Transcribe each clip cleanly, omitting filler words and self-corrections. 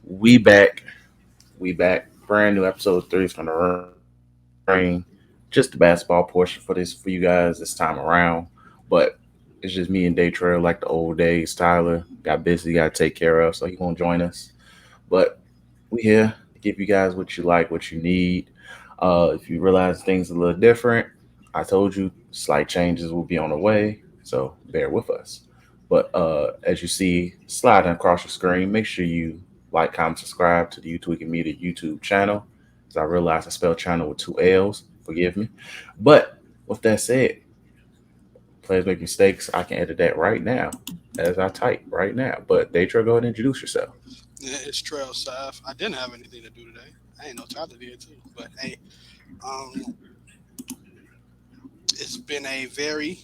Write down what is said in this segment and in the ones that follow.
We back. We back. Brand new episode three is gonna ring. Just the basketball portion for this for you guys this time around. But it's just me and Day Trail like the old days. Tyler got busy, got to take care of, so he won't join us. But we here to give you guys what you like, what you need. If you realize things a little different, I told you slight changes will be on the way, so bear with us. But as you see sliding across your screen, make sure you like, comment, subscribe to the Tweeking Media YouTube channel. As I realize I spelled channel with two L's. Forgive me. But with that said, players make mistakes. I can edit that right now as I type right now. But Daytra, go ahead and introduce yourself. Yeah, it's Trell Saf. I didn't have anything to do today. I ain't no Tyler did too. But hey, um, it's been a very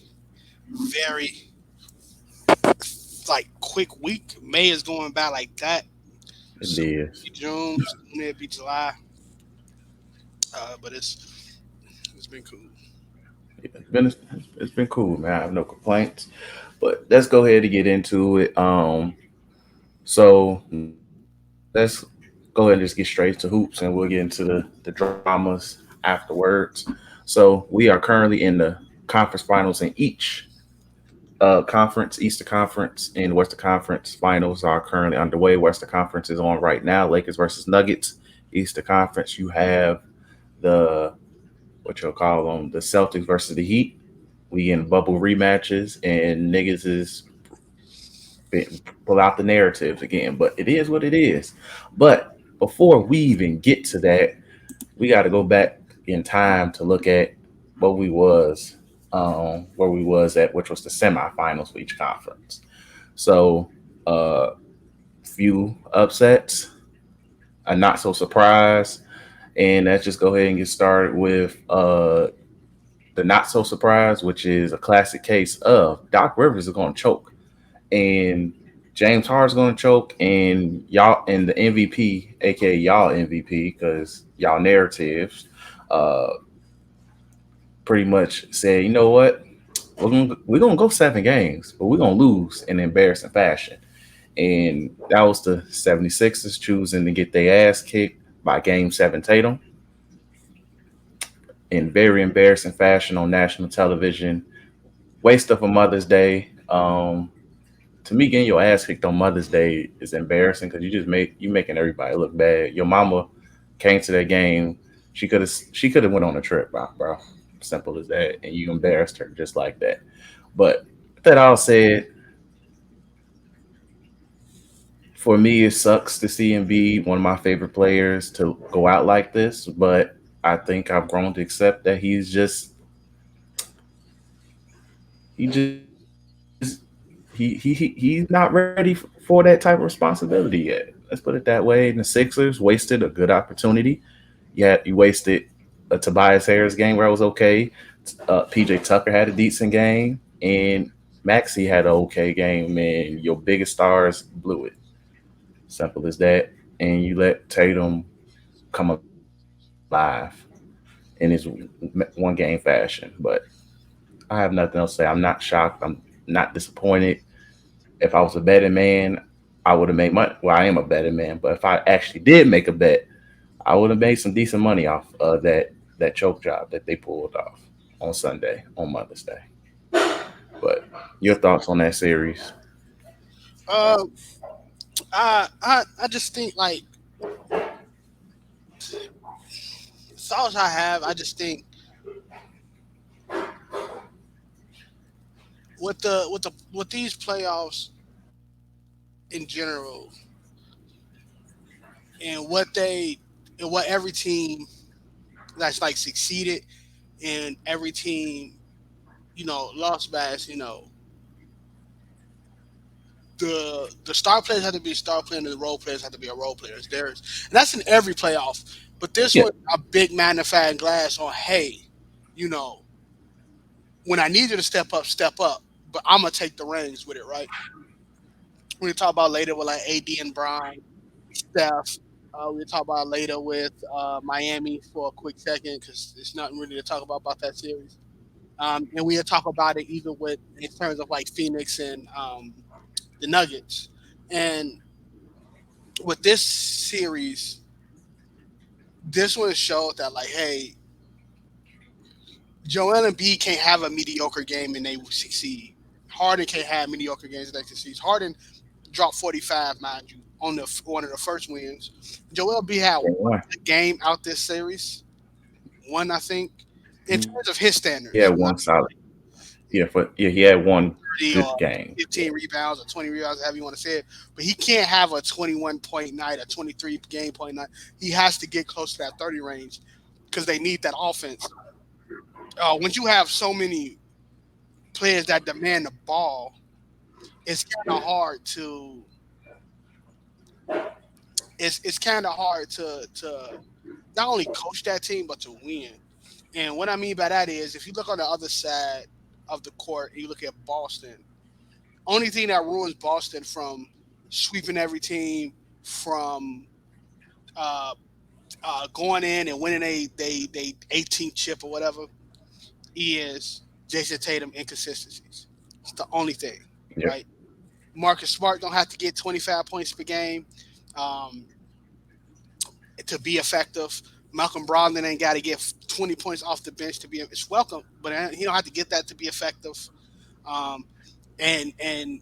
quick week. May is going by like that. It Soon is. be June, soon it'll be July. But it's been cool. It's been cool, man. I have no complaints. But let's go ahead and get into it. So let's go ahead and just get straight to hoops, and we'll get into the dramas afterwards. So we are currently in the conference finals in each conference. Eastern Conference and Western Conference finals are currently underway. Western Conference is on right now. Lakers versus Nuggets. Eastern Conference, you have the what you'll call them the Celtics versus the Heat. We in bubble rematches, and niggas is pull out the narratives again. But it is what it is. But before we even get to that, we got to go back in time to look at what we was where we was at, which was the semifinals for each conference. So, few upsets, a not so surprise, and let's just go ahead and get started with the not so surprise, which is a classic case of Doc Rivers is going to choke, and James Harden's going to choke, and y'all and the MVP, aka y'all MVP, because y'all narratives, uh, pretty much said, you know what, we're gonna go 7 games, but we're gonna lose in embarrassing fashion. And that was the 76ers choosing to get their ass kicked by Game 7 Tatum in very embarrassing fashion on national television. Waste of a Mother's Day. To me, getting your ass kicked on Mother's Day is embarrassing because you making everybody look bad. Your mama came to that game. She could have went on a trip, bro. Simple as that, and you embarrassed her just like that. But with that all said, for me, it sucks to see him be one of my favorite players to go out like this. But I think I've grown to accept that he's not ready for that type of responsibility yet. Let's put it that way. And the Sixers wasted a good opportunity. Yeah, you wasted a Tobias Harris game where I was okay. PJ Tucker had a decent game, and Maxi had an okay game, and your biggest stars blew it. Simple as that. And you let Tatum come alive in his one game fashion. But I have nothing else to say. I'm not shocked. I'm not disappointed. If I was a betting man, I would have made money. Well, I am a betting man, but if I actually did make a bet, I would have made some decent money off that choke job that they pulled off on Sunday on Mother's Day. But your thoughts on that series? Uh, I just think like thoughts I have. I just think with these playoffs in general and what every team that's like succeeded and every team lost bass, the star players have to be a star player and the role players have to be a role players. And that's in every playoff. But this Yeah, was a big magnifying glass on, hey, you know, when I need you to step up. But I'm gonna take the reins with it, right? We talk about later with like AD and Brian, Steph. We'll talk about later with Miami for a quick second because there's nothing really to talk about that series. And we'll talk about it even with in terms of like Phoenix and the Nuggets. And with this series, this one showed that like, hey, Joel and B can't have a mediocre game and they will succeed. Harden can't have mediocre games and they succeed. Harden dropped 45, mind you, on the one of the first wins. Joel B had one Game one. good game out this series, one I think, in terms of his He had standards. one solid. He had one 30 good or game. Yeah. 15 rebounds or 20 rebounds, however you want to say it. But he can't have a 21 point night, a 23 game point night. He has to get close to that 30 range because they need that offense. When you have so many players that demand the ball, it's kind of hard to it's kind of hard to not only coach that team but to win. And what I mean by that is, if you look on the other side of the court and you look at Boston, only thing that ruins Boston from sweeping every team, from uh, going in and winning they 18th chip or whatever, is Jason Tatum inconsistencies. It's the only thing, Yep. right? Marcus Smart don't have to get 25 points per game um, to be effective. Malcolm Brogdon ain't got to get 20 points off the bench to be. It's welcome, but he don't have to get that to be effective. Um, and and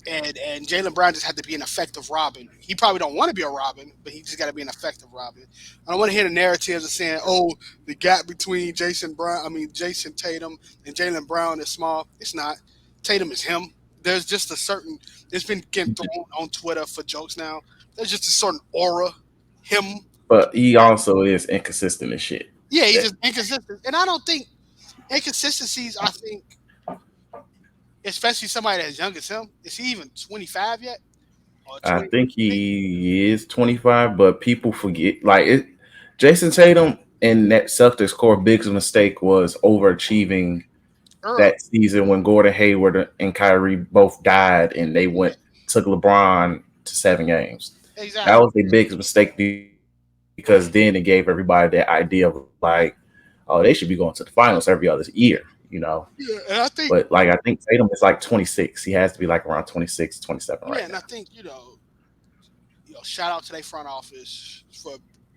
and Jalen Brown just had to be an effective Robin. He probably don't want to be a Robin, but he just got to be an effective Robin. I don't want to hear the narratives of saying, "Oh, the gap between Jason Tatum and Jalen Brown is small." It's not. Tatum is him. There's just a certain. It's been getting thrown on Twitter for jokes now. There's just a certain aura. Him. But he also is inconsistent as shit. Yeah, he's That just inconsistent, and I don't think inconsistencies. I think, especially somebody as young as him, is he even 25 yet or I 20? think he is 25, but people forget. Jason Tatum and that Celtics core biggest mistake was overachieving Early. that season when Gordon Hayward and Kyrie both died and they went took LeBron to 7 games. That Exactly. was the biggest mistake because then it gave everybody that idea of like, oh, they should be going to the finals every other year. Yeah, and I But think like I think Tatum is like 26. He has to be like around 26, 27 yeah, right and I now. think shout out to their front office for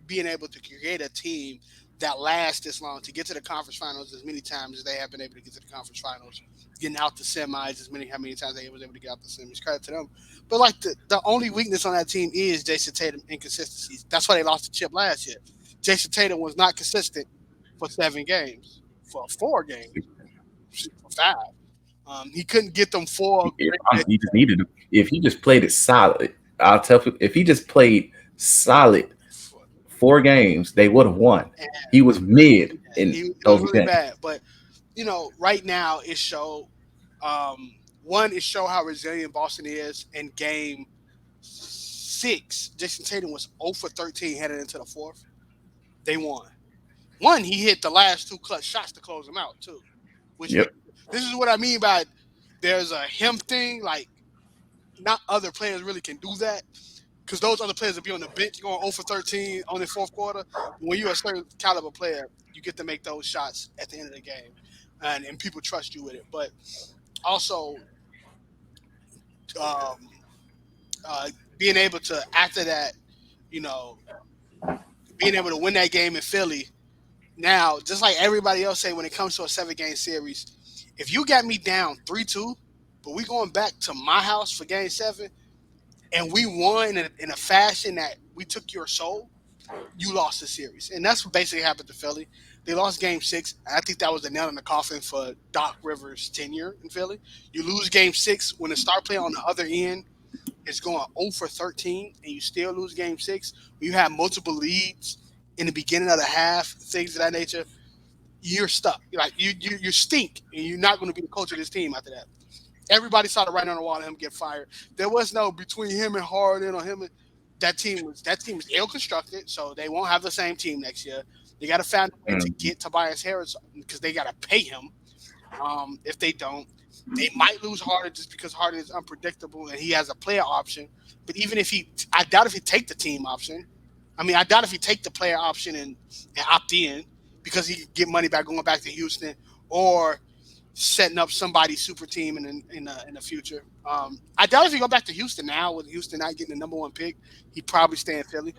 being able to create a team that lasts this long to get to the conference finals as many times as they have been able to get to the conference finals, getting out the semis how many times they was able to get out the semis. Credit to them. But like the only weakness on that team is Jason Tatum inconsistencies. That's why they lost the chip last year. Jason Tatum was not consistent for 7 games, for 4 games, for 5. He couldn't get them four great. He just needed to, if he just played it solid. I'll tell you, if he just played solid 4 games, they would have won. He was mid in It was those really games. bad. But right now it show um, one it show how resilient Boston is. In game 6, Jason Tatum was 0 for 13 headed into the fourth. They won. One, he hit the last two clutch shots to close them out too. Which Yep. this is what I mean by there's a him thing. Like not other players really can do that because those other players will be on the bench going 0 for 13 on the fourth quarter. When you're a certain caliber player, you get to make those shots at the end of the game, and people trust you with it. But also, um, uh, being able to after that, you know, being able to win that game in Philly. Now, just like everybody else say when it comes to a 7 game series, if you got me down 3-2, but we going back to my house for game 7, and we won in a fashion that we took your soul, you lost the series. And that's what basically happened to Philly. They lost game 6. I think that was the nail in the coffin for Doc Rivers' tenure in Philly. You lose game 6 when the star player on the other end is going 0 for 13 and you still lose game 6. When you have multiple leads in the beginning of the half, things of that nature, you're stuck. Like you stink and you're not going to be the coach of this team after that. Everybody saw the writing on the wall of him get fired. There was no between him and Harden or him and that team was ill constructed, so they won't have the same team next year. They got to find a way to Mm. get Tobias Harris because they got to pay him. If they don't, they might lose Harden just because Harden is unpredictable and he has a player option. But even if I doubt if he take the team option. I mean, I doubt if he take the player option and opt in because he can get money back going back to Houston, or setting up somebody's super team in the future. I doubt if you go back to Houston now with Houston not getting the number one pick, he'd probably stay in Philly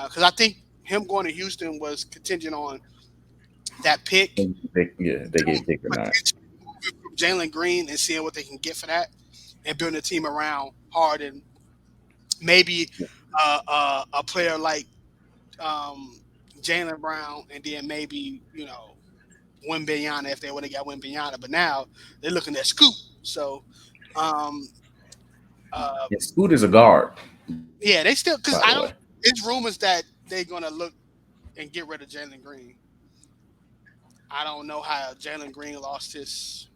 because I think him going to Houston was contingent on that pick, They get picked or not. potentially moving from Jalen Green and seeing what they can get for that, and building a team around Harden. Maybe a player like um, Jalen Brown, and then maybe Wemby if they would have got Wemby. But now they're looking at Scoop. So um, uh, And Scoot is a guard, yeah, they still because by I the way. don't. It's rumors that they're gonna look and get rid of Jalen Green. I don't know how Jalen Green lost his.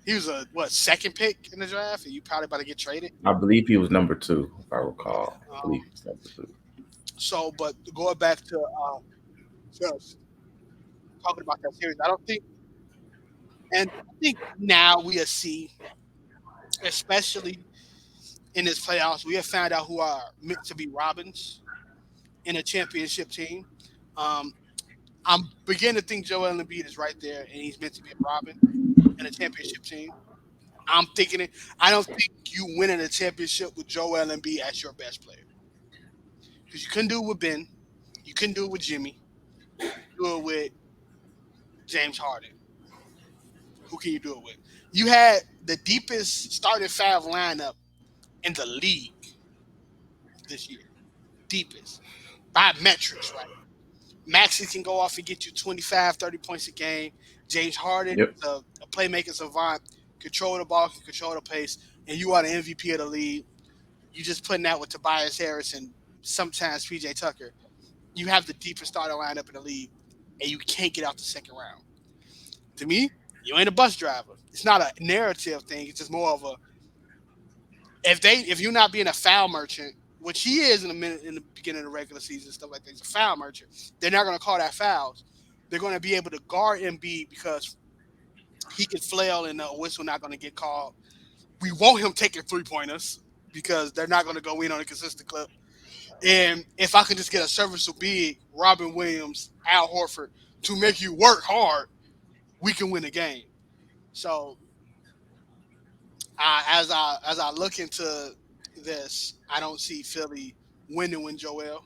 He was a what second pick in the draft, and you probably about to get traded. I believe he was number two, if I recall. Yeah. I believe he was number two. So, but going back to talking about that series, I don't think, and I think now we see, especially in this playoffs, we have found out who are meant to be Robins in a championship team. Um, I'm beginning to think Joel Embiid is right there, and he's meant to be a Robin in a championship team. I'm thinking it. I don't think you winning a championship with Joel Embiid as your best player because you couldn't do it with Ben, you couldn't do it with Jimmy, you can do it with James Harden. Who can you do it with? You had the deepest starting five lineup in the league this year, deepest by metrics, right? Maxi can go off and get you 25, 30 points a game. James Harden Yep. is a playmaking savant, control the ball, can control the pace, and you are the MVP of the league. You just putting that with Tobias Harris and sometimes PJ Tucker. You have the deepest starting lineup in the league, and you can't get out the second round. To me, you ain't a bus driver. It's not a narrative thing. It's just more of a if you're not being a foul merchant, which he is in a minute in the beginning of the regular season, stuff like that, he's a foul merchant. They're not going to call that fouls. They're going to be able to guard Embiid because he can flail and the whistle not going to get called. We want him taking 3 pointers because they're not going to go in on a consistent clip. And if I can just get a serviceable big, Robin Williams, Al Horford, to make you work hard, we can win the game. So as I look into this, I don't see Philly winning when Joel,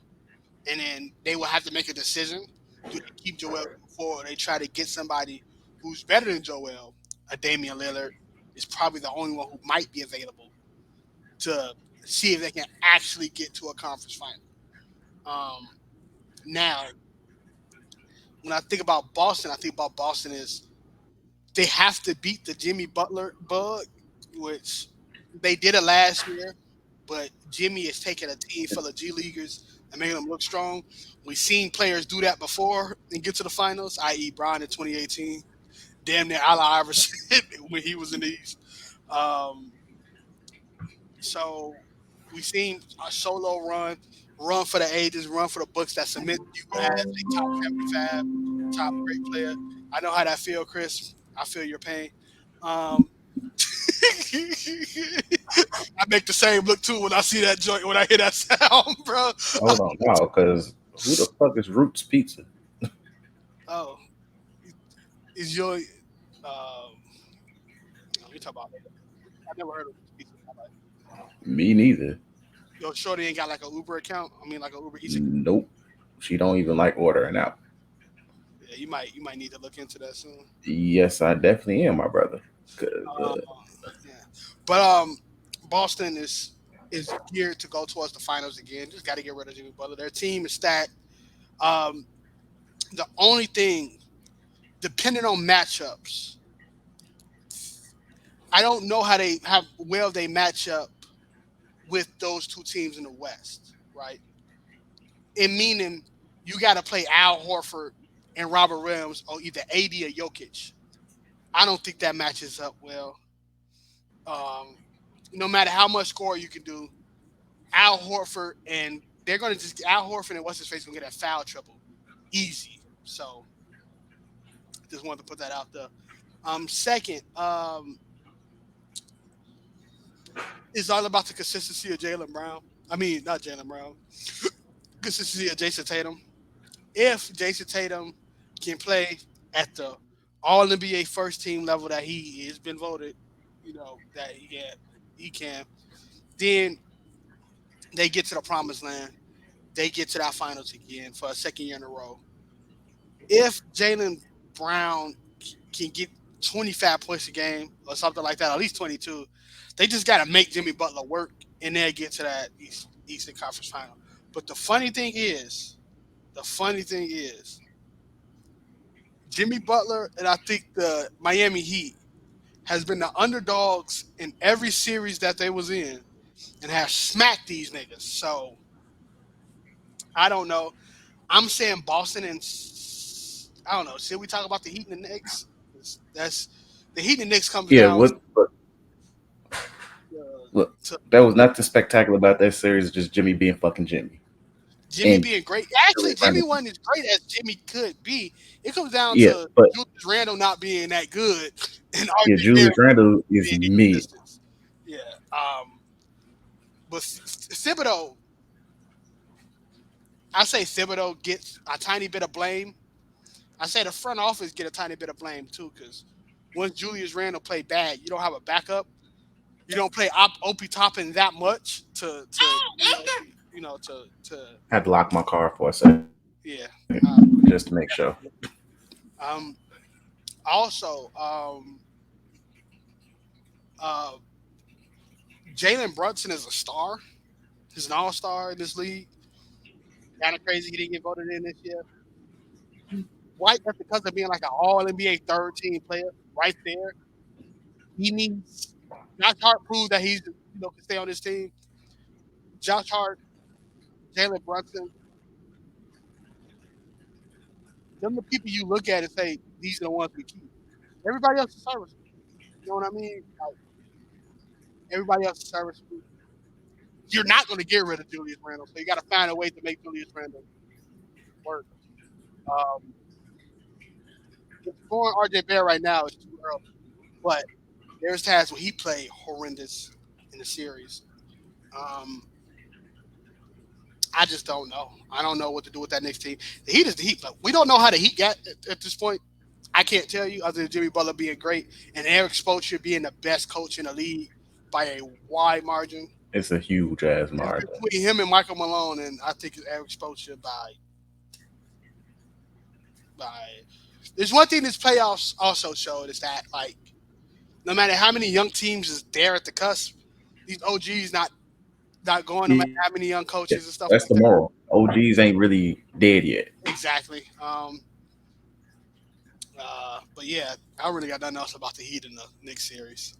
and then they will have to make a decision. Do they keep Joel forward? Or they try to get somebody who's better than Joel. A Damian Lillard is probably the only one who might be available to see if they can actually get to a conference final. Um, Now, when I think about Boston, I think about Boston is they have to beat the Jimmy Butler bug, which they did it last year, but Jimmy is taking a team full of G leaguers and making them look strong. We've seen players do that before and get to the finals, i.e., Brian in 2018, damn near Allen Iverson when he was in the East. Um, so we've seen a solo run for the ages, run for the books that cement you as a top 75, top great player. I know how that feel, Chris. I feel your pain. Um, I make the same look too when I see that joint when I hear that sound, bro. Hold on now, because who the fuck is Roots Pizza? Oh, is your we talk about later. I never heard of this pizza in my life. Me neither. Yo, Shorty ain't got like a Uber account. I mean, like a Uber Eats account. Nope. She don't even like ordering out. Yeah, you might need to look into that soon. Yes, I definitely am, my brother. 'Cause, Uh, yeah, but Boston is geared to go towards the finals again. Just got to get rid of Jimmy Butler. Their team is stacked. Um, the only thing, depending on matchups, I don't know how well they match up with those two teams in the West, right? In meaning you got to play Al Horford and Robert Williams or either AD or Jokic. I don't think that matches up well. Um, no matter how much score you can do, Al Horford and they're going to just Al Horford and what's his face going to get a foul triple, easy. So just wanted to put that out there. Second, it's all about the consistency of Jalen Brown. I mean, not Jalen Brown, consistency of Jason Tatum. If Jason Tatum can play at the All NBA first team level that he has been voted, that he can. Then they get to the promised land. They get to that finals again for a second year in a row. If Jalen Brown can get 25 points a game or something like that, at least 22, they just got to make Jimmy Butler work and then get to that Eastern Conference final. But the funny thing is, Jimmy Butler and I think the Miami Heat has been the underdogs in every series that they was in and have smacked these niggas. So I don't know. I'm saying Boston and I don't know. Should we talk about the Heat and the Knicks? That's the Heat and the Knicks comes Yeah, down what? But look, to that was not the spectacular about that series. Just Jimmy being fucking Jimmy Jimmy and being great. Actually, Jimmy wasn't as great as Jimmy could be. It comes down yeah, to but Julius Randle not being that good and yeah, RJ Julius Barrett Randle is being mid. inconsistent. Yeah. But Thibodeau, I say Thibodeau gets a tiny bit of blame. I say the front office get a tiny bit of blame too, because once Julius Randle play bad, you don't have a backup. You don't play Opie Toppin that much to I had to lock my car for a second yeah. just Uh, to make sure. um, Also, uh, Jalen Brunson is a star. He's an all star in this league. Kind of crazy he didn't get voted in this year. White, that's because of being like an all NBA third team player right there. He needs Josh Hart proved that he's can stay on this team. Josh Hart, Jalen Brunson, them the people you look at and say these are the ones we keep. Everybody else is serviceable. You know what I mean? Like everybody else is serviceable. You're not going to get rid of Julius Randle, so you got to find a way to make Julius Randle work. Um, Scoring RJ Barrett right now is too early, but there's times when he played horrendous in the series. Um, I just don't know. I don't know what to do with that next team. The Heat is the Heat, but we don't know how the Heat got at this point. I can't tell you other than Jimmy Butler being great and Eric Spoelstra being the best coach in the league by a wide margin. It's a huge ass It's margin. between him and Michael Malone, and I think it's Eric Spoelstra by. There's one thing this playoffs also showed is that like no matter how many young teams is there at the cusp, these OGs not going no matter Yeah, how many young coaches and that's the stuff like moral. that. OGs ain't really dead yet. Exactly. But yeah, I really got nothing else about the Heat in the Knicks series.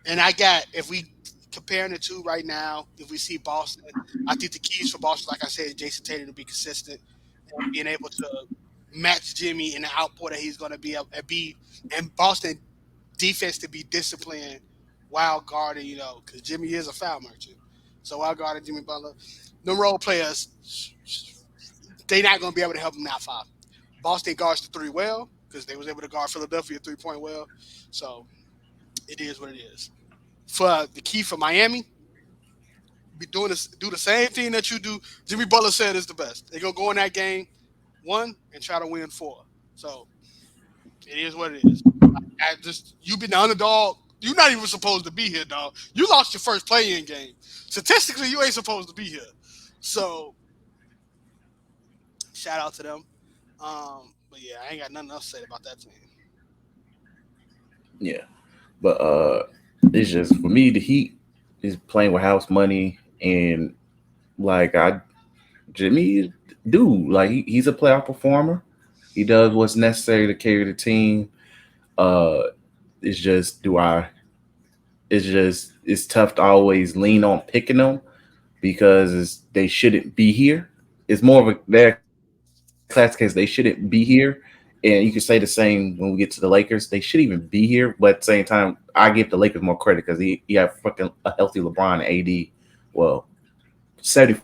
And I got if we comparing the two right now, if we see Boston, I think the keys for Boston, like I said, Jason Tatum to be consistent and being able to match Jimmy in the output that he's going to be able to be, and Boston defense to be disciplined while guarding, because Jimmy is a foul merchant. So while guarding Jimmy Butler, the role players, they're not going to be able to help him that far. Boston guards the three well because they was able to guard Philadelphia 3 point well. So it is what it is. For the key for Miami, be doing this, do the same thing that you do. Jimmy Butler said is the best. They're gonna go in that game one and try to win four. So it is what it is. I just you've been the underdog. You're not even supposed to be here, dog. You lost your first play-in game. Statistically, you ain't supposed to be here. So shout out to them. But yeah, I ain't got nothing else to say about that team. Yeah, but it's just for me the Heat is playing with house money and like I Jimmy dude like he's a playoff performer. He does what's necessary to carry the team. Uh, it's just do I? It's just it's tough to always lean on picking them because they shouldn't be here. It's more of a their class case. They shouldn't be here, and you can say the same when we get to the Lakers. They shouldn't even be here, but at the same time, I give the Lakers more credit because he have fucking a healthy LeBron and AD. Well, 75%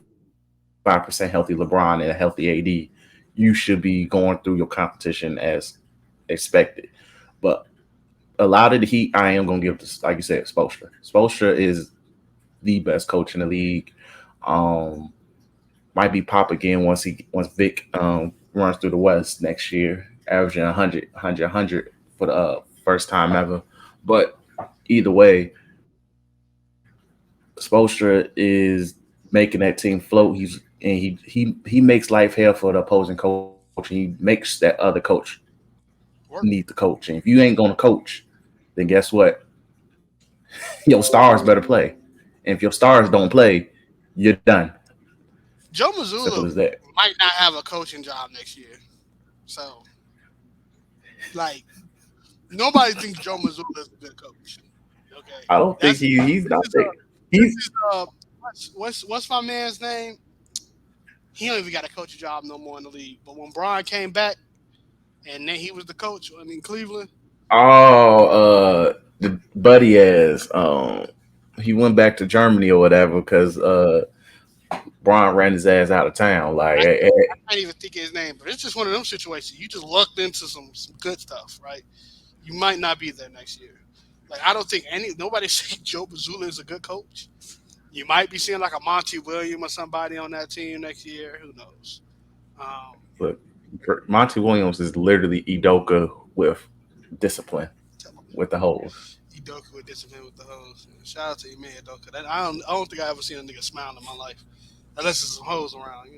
healthy LeBron and a healthy AD. You should be going through your competition as expected, but a lot of the Heat, I am gonna give this, like you said, Spoelstra. Spoelstra is the best coach in the league. Might be pop again once Vic runs through the West next year averaging 100 for the first time ever. But either way, Spoelstra is making that team float. He makes life hell for the opposing coach. And he makes that other coach Work. need the coach. And if you ain't gonna coach, then guess what? Your stars better play. And if your stars don't play, you're done. Joe Simple Mazzulla as that. might not have a coaching job next year. So, like, nobody thinks Joe Mazzulla is a good coach. Okay, I don't think that's he's this not is there. this He's is what's my man's name? He don't even got a coaching job no more in the league. But when Brian came back and then he was the coach in Cleveland, all the buddy as he went back to Germany or whatever because Braun ran his ass out of town. Like, I, eh, I can't even think of his name. But it's just one of them situations. You just lucked into some good stuff, right? You might not be there next year. Like I don't think nobody say Joe Mazzulla is a good coach. You might be seeing like a Monty Williams or somebody on that team next year. Who knows? Um, look, Monty Williams is literally Idoka with discipline with the holes. Udoka with discipline with the hoes. Shout out to you, man, Udoka. I don't think I ever seen a nigga smile in my life, unless there's some hoes around.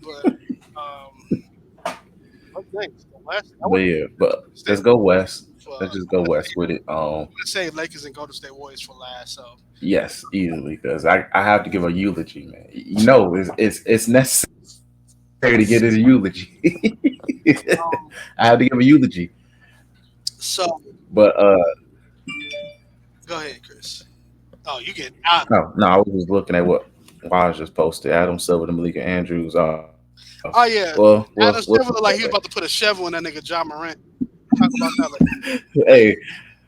But what's next? The West. I But want yeah, but to stay let's go west. for. Let's just go west with it. I'm gonna say Lakers and Golden State Warriors for last. So Yes, easily because I have to give a eulogy, man. You know, it's necessary to get a eulogy. I have to give a eulogy. so But go ahead, Chris. Oh, you get no, I was just looking at what Wise just posted. Adam Silver and Malika Andrews. Oh Well, yeah, we'll Adam Silver looked like he was about to put a shovel in that nigga Ja Morant. Talk about that later. hey,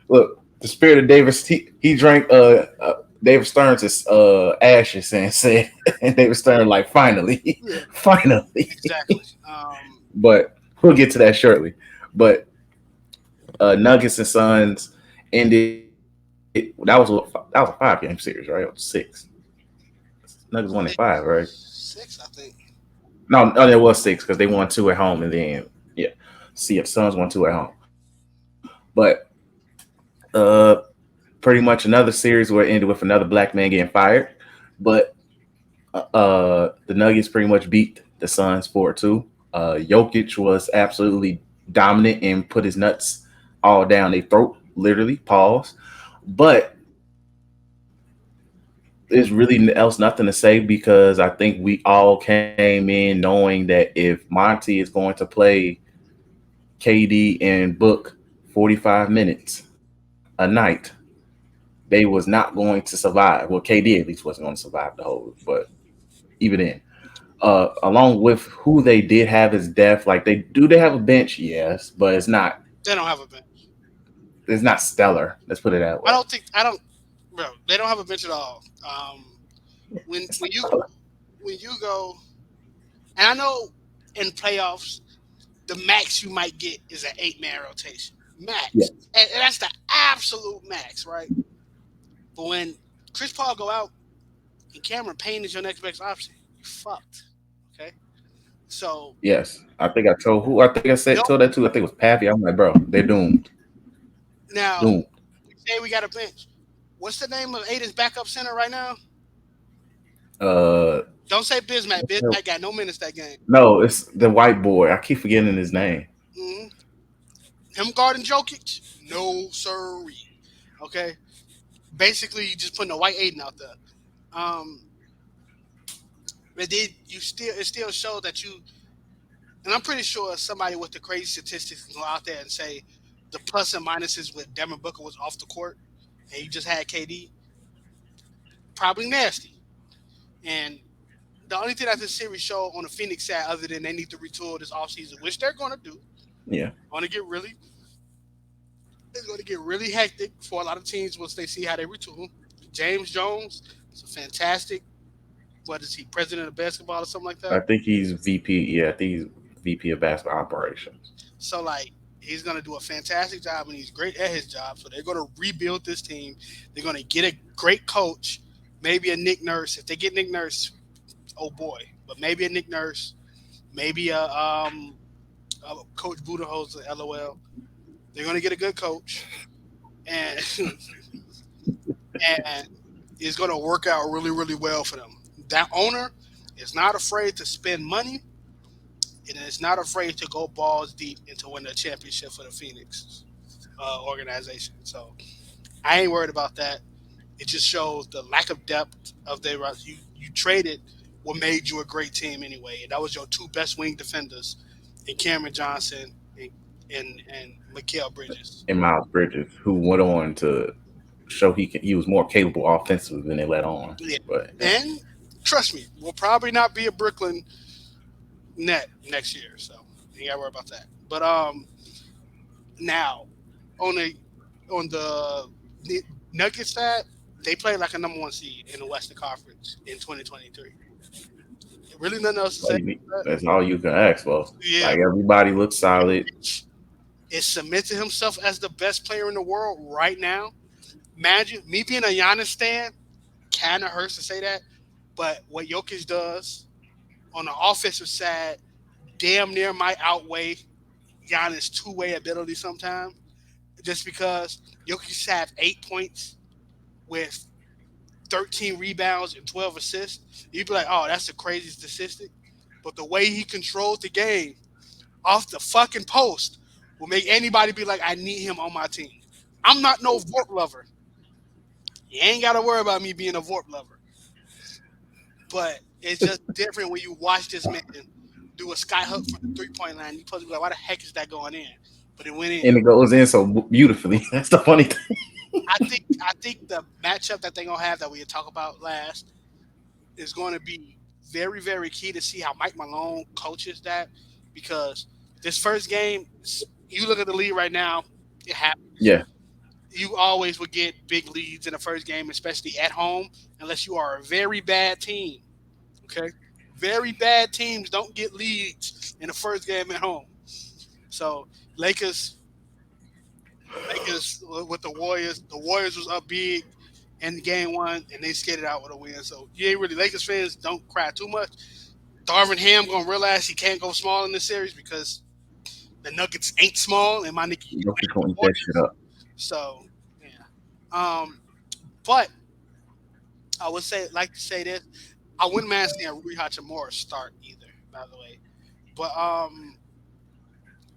look, the spirit of Davis. He drank David Stearns' ashes and said, and David Stern like finally, Yeah, finally. exactly. But we'll get to that shortly. But Nuggets and Suns ended. That was a 5 game series, right? It was 6. Nuggets won in 5, right? 6, I think. No, there was 6 because they won 2 at home, and then yeah, see if Suns won 2 at home. But uh, pretty much another series where it ended with another black man getting fired. But the Nuggets pretty much beat the Suns 4-2. Jokic was absolutely dominant and put his nuts all down their throat, literally. Pause. But there's really else nothing to say because I think we all came in knowing that if Monty is going to play KD and book 45 minutes a night, they was not going to survive. Well, KD at least wasn't going to survive the whole, but even then, along with who they did have as depth, like they have a bench, yes, but They don't have a bench. it's not stellar. Let's put it that I way. don't think I don't, bro. They don't have a bench at all. When you go, and I know in playoffs the max you might get is an 8-man rotation Yeah, max, and that's the absolute max, right? But when Chris Paul go out and Cameron Payne is your next best option, you fucked. Okay, so yes. I think I told who I think I said no. told that to. I think it was Pappy. I'm like, bro, they're doomed, Now doomed. we say we got a bench. What's the name of Aiden's backup center right now? Uh, Don't say Bismack. Bismack got no minutes that game. no, it's the white boy. I keep forgetting his name. hmm Him guarding Jokic? No, sirree. Okay. Basically, you just putting a white Aiden out there. Um, but then it still shows that you, and I'm pretty sure somebody with the crazy statistics can go out there and say the plus and minuses with Devin Booker was off the court and you just had KD, probably nasty. And the only thing that this series showed on the Phoenix side, other than they need to retool this offseason, which they're going to do, Yeah, going to get really, it's going to get really hectic for a lot of teams once they see how they retool. James Jones is a fantastic. What is he? President of basketball or something like I that. think he's VP. Yeah, I think he's VP of basketball operations. So like he's going to do a fantastic job and he's great at his job. So they're going to rebuild this team. They're going to get a great coach, maybe a Nick Nurse. If they get Nick Nurse, oh boy, but maybe a Nick Nurse, maybe Coach Budenholzer, LOL. They're going to get a good coach, and and it's going to work out really, really well for them. That owner is not afraid to spend money, and is not afraid to go balls deep into win the championship for the Phoenix organization. So I ain't worried about that. It just shows the lack of depth of their roster. You traded what made you a great team anyway, and that was your two best wing defenders, in Cameron Johnson and Mikal Bridges. And Miles Bridges, who went on to show he was more capable offensively than they let on. Yeah. But And trust me, we'll probably not be a Brooklyn net next year, so you ain't gotta worry about that. But now on the on the Nuggets side, they played like a number one seed in the Western Conference in 2023. Really, nothing else to say about that. that's all you can ask for. Yeah, Like everybody looks solid. Mitch is cementing himself as the best player in the world right now. Imagine me being a Giannis stan. Kind of hurts to say that, but what Jokic does on the offensive side damn near might outweigh Giannis' two-way ability sometimes. Just because Jokic have 8 points with 13 rebounds and 12 assists, you'd be like, "Oh, that's the craziest statistic." But the way he controls the game off the fucking post will make anybody be like, "I need him on my team." I'm not no Vorp lover. You ain't got to worry about me being a Vorp lover. But it's just different when you watch this man do a sky hook from the 3 point line. You supposed to be like, "Why the heck is that going in?" But it went in. And it goes in so beautifully. That's the funny thing. I think the matchup that they're gonna have that we talk about last is going to be very, very key to see how Mike Malone coaches that, because this first game, you look at the lead right now, it happens. Yeah. You always would get big leads in the first game, especially at home, unless you are a very bad team. Okay, very bad teams don't get leads in the first game at home. So Lakers, Lakers with the Warriors was up big in game one, and they skated out with a win. So you ain't really Lakers fans don't cry too much. Darvin Ham gonna realize he can't go small in this series because the Nuggets ain't small, and my nigga You know, the gonna eat that shit Warriors. up. So yeah, but I would say like to say this. I wouldn't mind seeing Rui Hachimura start either, by the way. But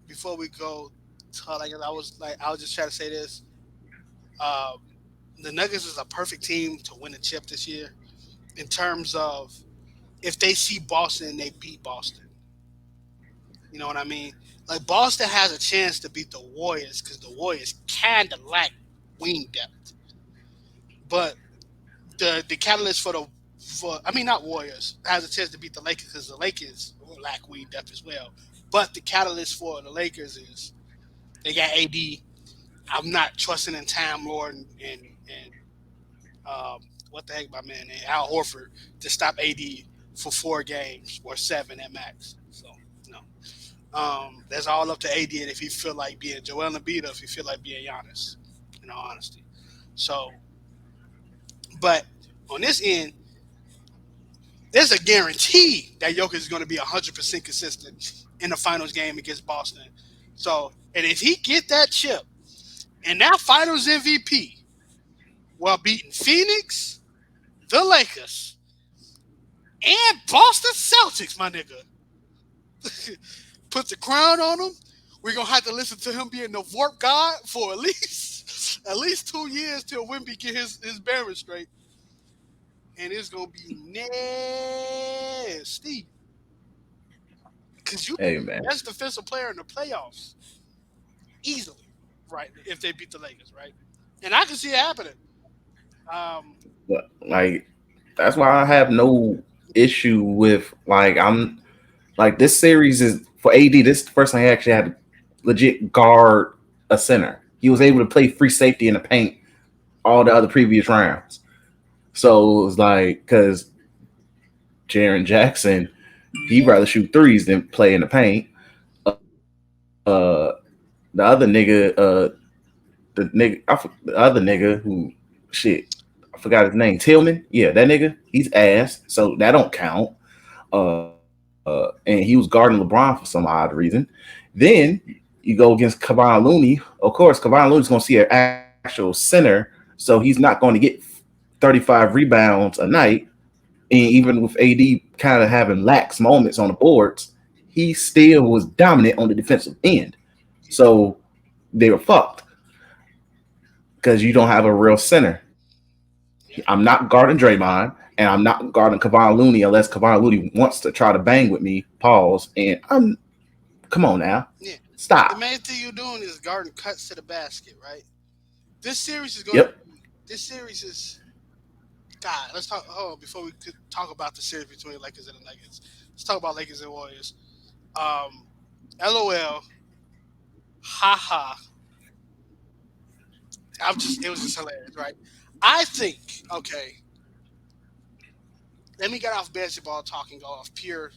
before we go, like I was just trying to say this. Um, the Nuggets is a perfect team to win a chip this year in terms of if they see Boston, they beat Boston. You know what I mean? Like Boston has a chance to beat the Warriors because the Warriors kind of lack wing depth, but the catalyst for the for I mean not Warriors has a chance to beat the Lakers because the Lakers lack wing depth as well. But the catalyst for the Lakers is they got AD. I'm not trusting in Time Lord and what the heck, my man, and Al Horford to stop AD for 4 games or seven at max. So no, that's all up to AD and if he feel like being Joel Embiid or if he feel like being Giannis. In all honesty, so but on this end, there's a guarantee that Jokic is going to be 100% consistent in the finals game against Boston. So, and if he get that chip and that finals MVP while beating Phoenix, the Lakers, and Boston Celtics, my nigga, put the crown on him, we're going to have to listen to him being the Vorp God for at least at least 2 years till Wemby get his bearings straight. And it's going to be nasty. Because you Hey man. best defensive player in the playoffs easily, right? If they beat the Lakers, right? And I can see it happening. Um, But like that's why I have no issue with like I'm like this series is for AD. This is the first time he actually had to legit guard a center. He was able to play free safety in the paint all the other previous rounds. So it was like because Jaren Jackson, he'd rather shoot threes than play in the paint. The other nigga, the other nigga who shit, I forgot his name. Tillman, yeah, that nigga, he's ass, so that don't count. and he was guarding LeBron for some odd reason. Then you go against Kevon Looney. Of course, Kevon Looney's going to see an actual center, so he's not going to get 35 rebounds a night. And even with AD kind of having lax moments on the boards, he still was dominant on the defensive end. So they were fucked because you don't have a real center. Yeah, I'm not guarding Draymond, and I'm not guarding Kevon Looney unless Kevon Looney wants to try to bang with me. Pause. And I'm come on now, yeah. The stop. main thing you're doing is guarding cuts to the basket, right? This series is going to Yep. be. This series is. God, let's talk. Oh, before we could talk about the series between the Lakers and the Nuggets, let's talk about Lakers and Warriors. Um, LOL, haha. It was just hilarious, right? I think, okay, let me get off basketball talk and go off pure,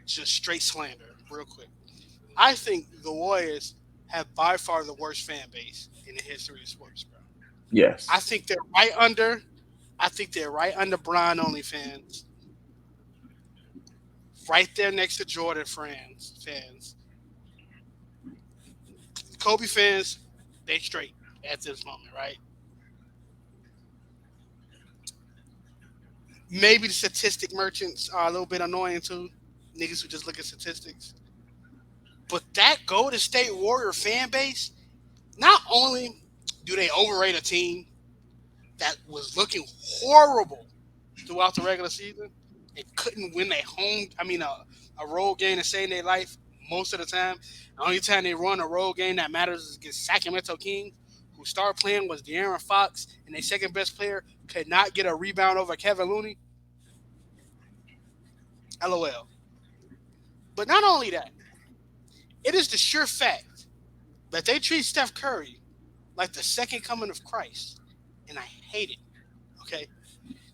just straight slander real quick. I think the Warriors have by far the worst fan base in the history of sports, bro. I Yes. think they're right under. I think they're right under Brian only fans, right there next to Jordan fans, Kobe fans. They straight at this moment, right? Maybe the statistic merchants are a little bit annoying too. Niggas who just look at statistics. But that Golden State Warrior fan base, not only do they overrate a team that was looking horrible throughout the regular season and couldn't win a road game to save their life most of the time. The only time they run a road game that matters is against Sacramento Kings, who started playing was De'Aaron Fox, and their second best player could not get a rebound over Kevin Looney. LOL. But not only that, it is the sure fact that they treat Steph Curry like the second coming of Christ, and I hate it. Okay,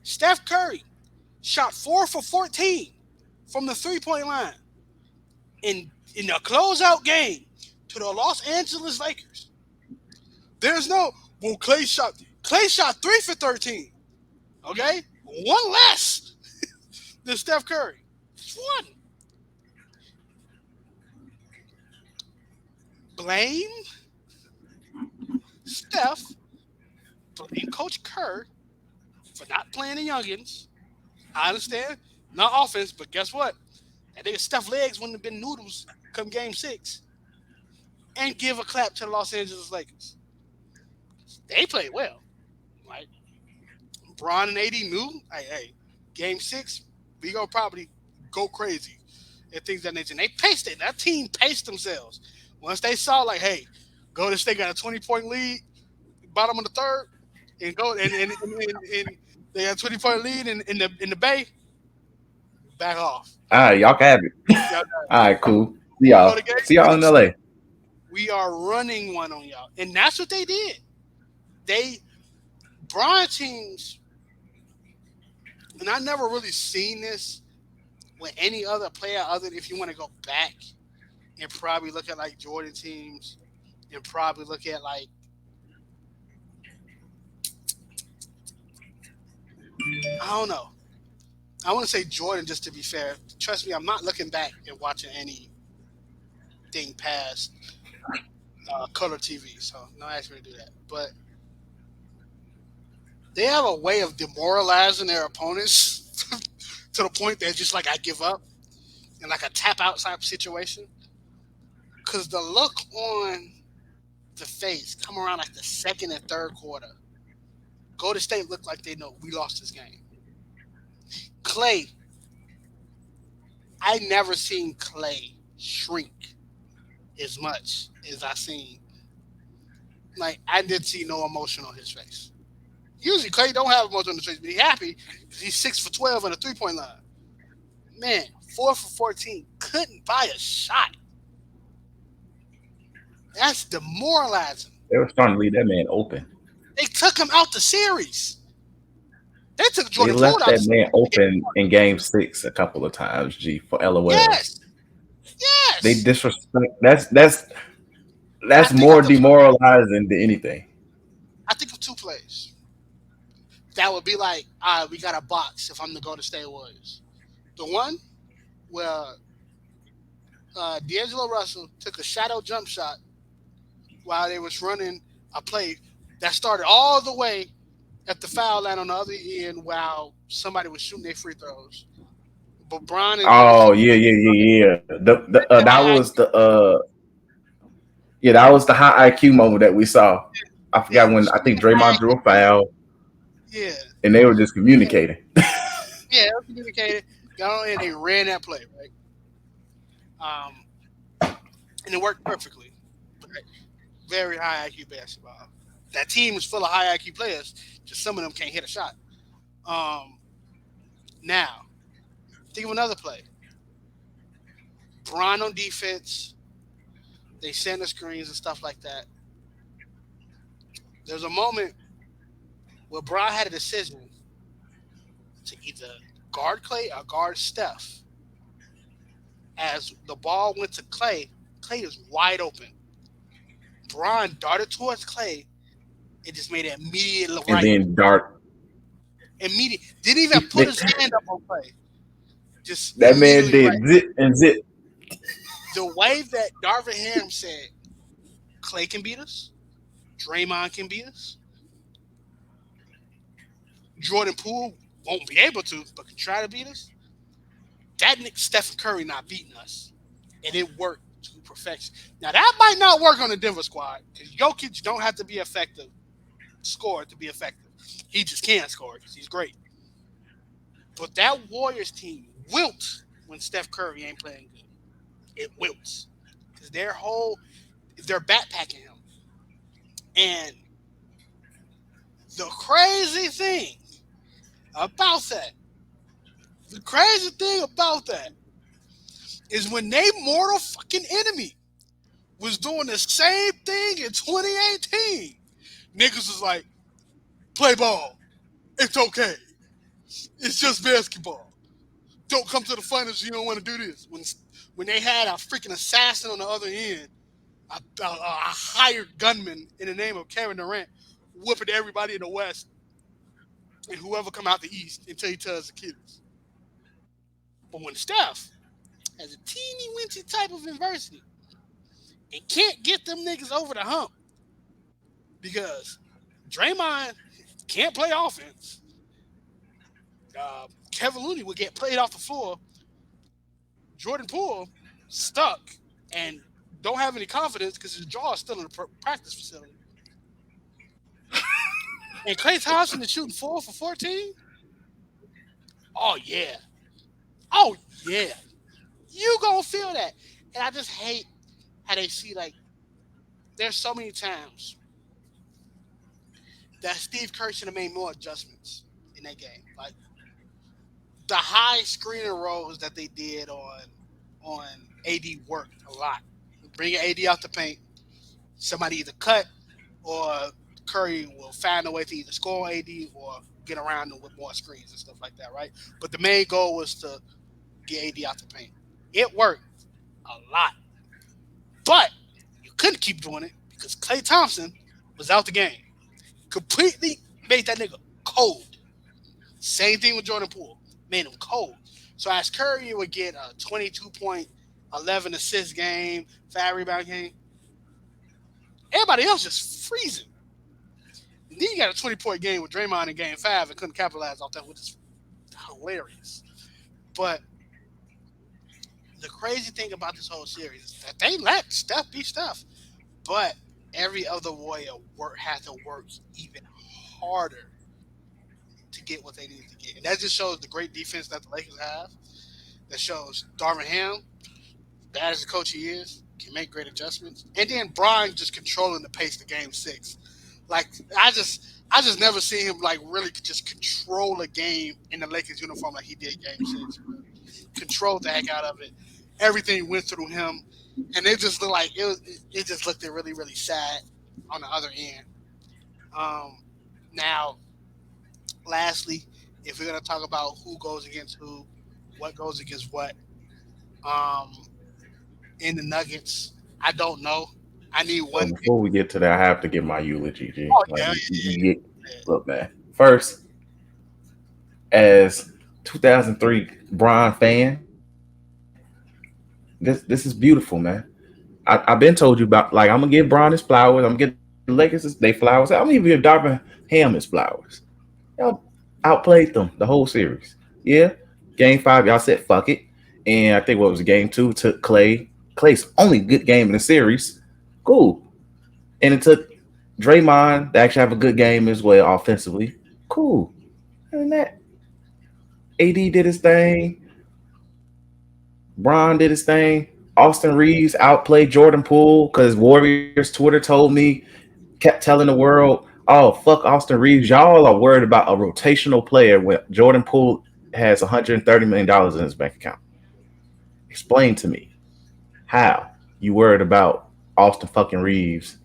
Steph Curry shot 4 for 14 from the 3 point line in a closeout game to the Los Angeles Lakers. There's no Clay shot 3 for 13. Okay, one less than Steph Curry. Just one. Blame Steph. Blame Coach Kerr for not playing the youngins. I understand, not offense, but guess what? That nigga Steph legs wouldn't have been noodles come game 6. And give a clap to the Los Angeles Lakers. They played well. Right? Bron and AD knew, hey, game 6, we gonna probably go crazy and things of that nature. And they paced it. That team paced themselves. Once they saw, like, hey, Golden State got a 20-point lead, bottom of the third, and go and they got a 20-point lead in the Bay, back off. All right, y'all can have it. Y'all All right, cool. See we go y'all. to game See y'all in 6. LA. We are running one on y'all. And that's what they did. They Bron teams, and I never really seen this with any other player other than if you want to go back and probably look at like Jordan teams and probably look at like I don't know. I want to say Jordan just to be fair. Trust me, I'm not looking back and watching anything past color TV, so no ask me to do that. But they have a way of demoralizing their opponents to the point that just like I give up in like a tap out type situation. Cause the look on the face come around like the second and third quarter. Golden State looked like they know we lost this game. Clay, I never seen Clay shrink as much as I seen. Like I didn't see no emotion on his face. Usually Clay don't have emotion on his face, but he happy because he's 6 for 12 on the 3 point line. Man, 4 for 14 couldn't buy a shot. That's demoralizing. They were starting to leave that man open. They took him out the series. They took They Jordan Poole left out the that series. man open in game 6 a couple of times, G, for LOLs. Yes, They yes. disrespect that's I think of more the play. demoralizing than anything. I think of two plays that would be like, all right, we got a box if I'm the Golden State Warriors. The one where D'Angelo Russell took a shadow jump shot while they was running a play that started all the way at the foul line on the other end while somebody was shooting their free throws. But Bron and him Oh yeah, yeah, yeah, yeah. That high was IQ. that was the high IQ moment that we saw. I Yeah, forgot when I think shooting high Draymond drew IQ a play. foul Yeah, and they were just communicating. yeah, it was communicated. Got on and they ran that play right, and it worked perfectly. Right? Very high IQ basketball. That team is full of high IQ players. Just some of them can't hit a shot. Um, Now, think of another play. Bron on defense. They send the screens and stuff like that. There's a moment where Bron had a decision to either guard Clay or guard Steph. As the ball went to Clay, Clay is wide open. Bron darted towards Clay and just made an immediate And right. then Dart, Immediate. Didn't even put his hand up on Clay. Just that man immediately did right. zip and zip. The way that Darvin Ham said, Clay can beat us, Draymond can beat us, Jordan Poole won't be able to, but can try to beat us. That nigga Stephen Curry not beating us, and it worked to perfection. Now that might not work on the Denver squad because Jokic don't have to be effective, score to be effective. He just can't score because he's great. But that Warriors team wilts when Steph Curry ain't playing good. It wilts because they're backpacking him. And the crazy thing about that, the crazy thing about that is when they mortal fucking enemy was doing the same thing in 2018. Niggas was like, play ball. It's okay. It's just basketball. Don't come to the finals. You don't want to do this. When they had a freaking assassin on the other end, a hired gunman in the name of Kevin Durant, whooping everybody in the West and whoever come out the East until he tells Achilles. But when Steph has a teeny weensy type of adversity and can't get them niggas over the hump because Draymond can't play offense. Kevin Looney would get played off the floor. Jordan Poole stuck and don't have any confidence because his jaw is still in the practice facility. And Klay Thompson is shooting 4 for 14. Oh yeah, oh yeah. You gonna feel that. And I just hate how they see like there's so many times that Steve Kerr should have made more adjustments in that game. Like the high screening rolls that they did on AD worked a lot. Bringing AD out the paint, somebody either cut or Curry will find a way to either score on AD or get around them with more screens and stuff like that, right? But the main goal was to get AD out the paint. It worked a lot, but you couldn't keep doing it because Klay Thompson was out the game. Completely made that nigga cold. Same thing with Jordan Poole. Made him cold. So as Curry would get a 22 point, 11 assist game, 5 rebound game, everybody else just freezing. And then you got a 20-point game with Draymond in game 5 and couldn't capitalize off that, which is hilarious. But the crazy thing about this whole series is that they let Steph be Steph. But every other Warrior had to work even harder to get what they needed to get. And that just shows the great defense that the Lakers have. That shows Darvin Ham, bad as a coach he is, can make great adjustments. And then Brian just controlling the pace to game 6. Like I just never seen him like really just control a game in the Lakers uniform like he did game 6. Controlled the heck out of it. Everything went through him. And it just looked like it just looked really, really sad on the other end. Um, Now, lastly, if we're gonna talk about who goes against who, what goes against what, um, in the Nuggets, I don't know. I need So one pick. before we get to that, I have to give my eulogy, G. Oh Like yeah, you get look, man. First, as 2003 Bron fan. This is beautiful, man. I've been told you about like I'm gonna give Bron his flowers. I'm gonna get the Lakers they flowers. I'm gonna even give Darvin Ham his flowers. Y'all outplayed them the whole series. Yeah, game five y'all said fuck it, and I think what was game two took Clay. Clay's only good game in the series. Cool, and it took Draymond to actually have a good game as well offensively. Cool, and that AD did his thing. Bron did his thing. Austin Reeves outplayed Jordan Poole because Warriors Twitter told me, kept telling the world, oh, fuck Austin Reeves. Y'all are worried about a rotational player when Jordan Poole has $130 million in his bank account. Explain to me how you worried about Austin fucking Reeves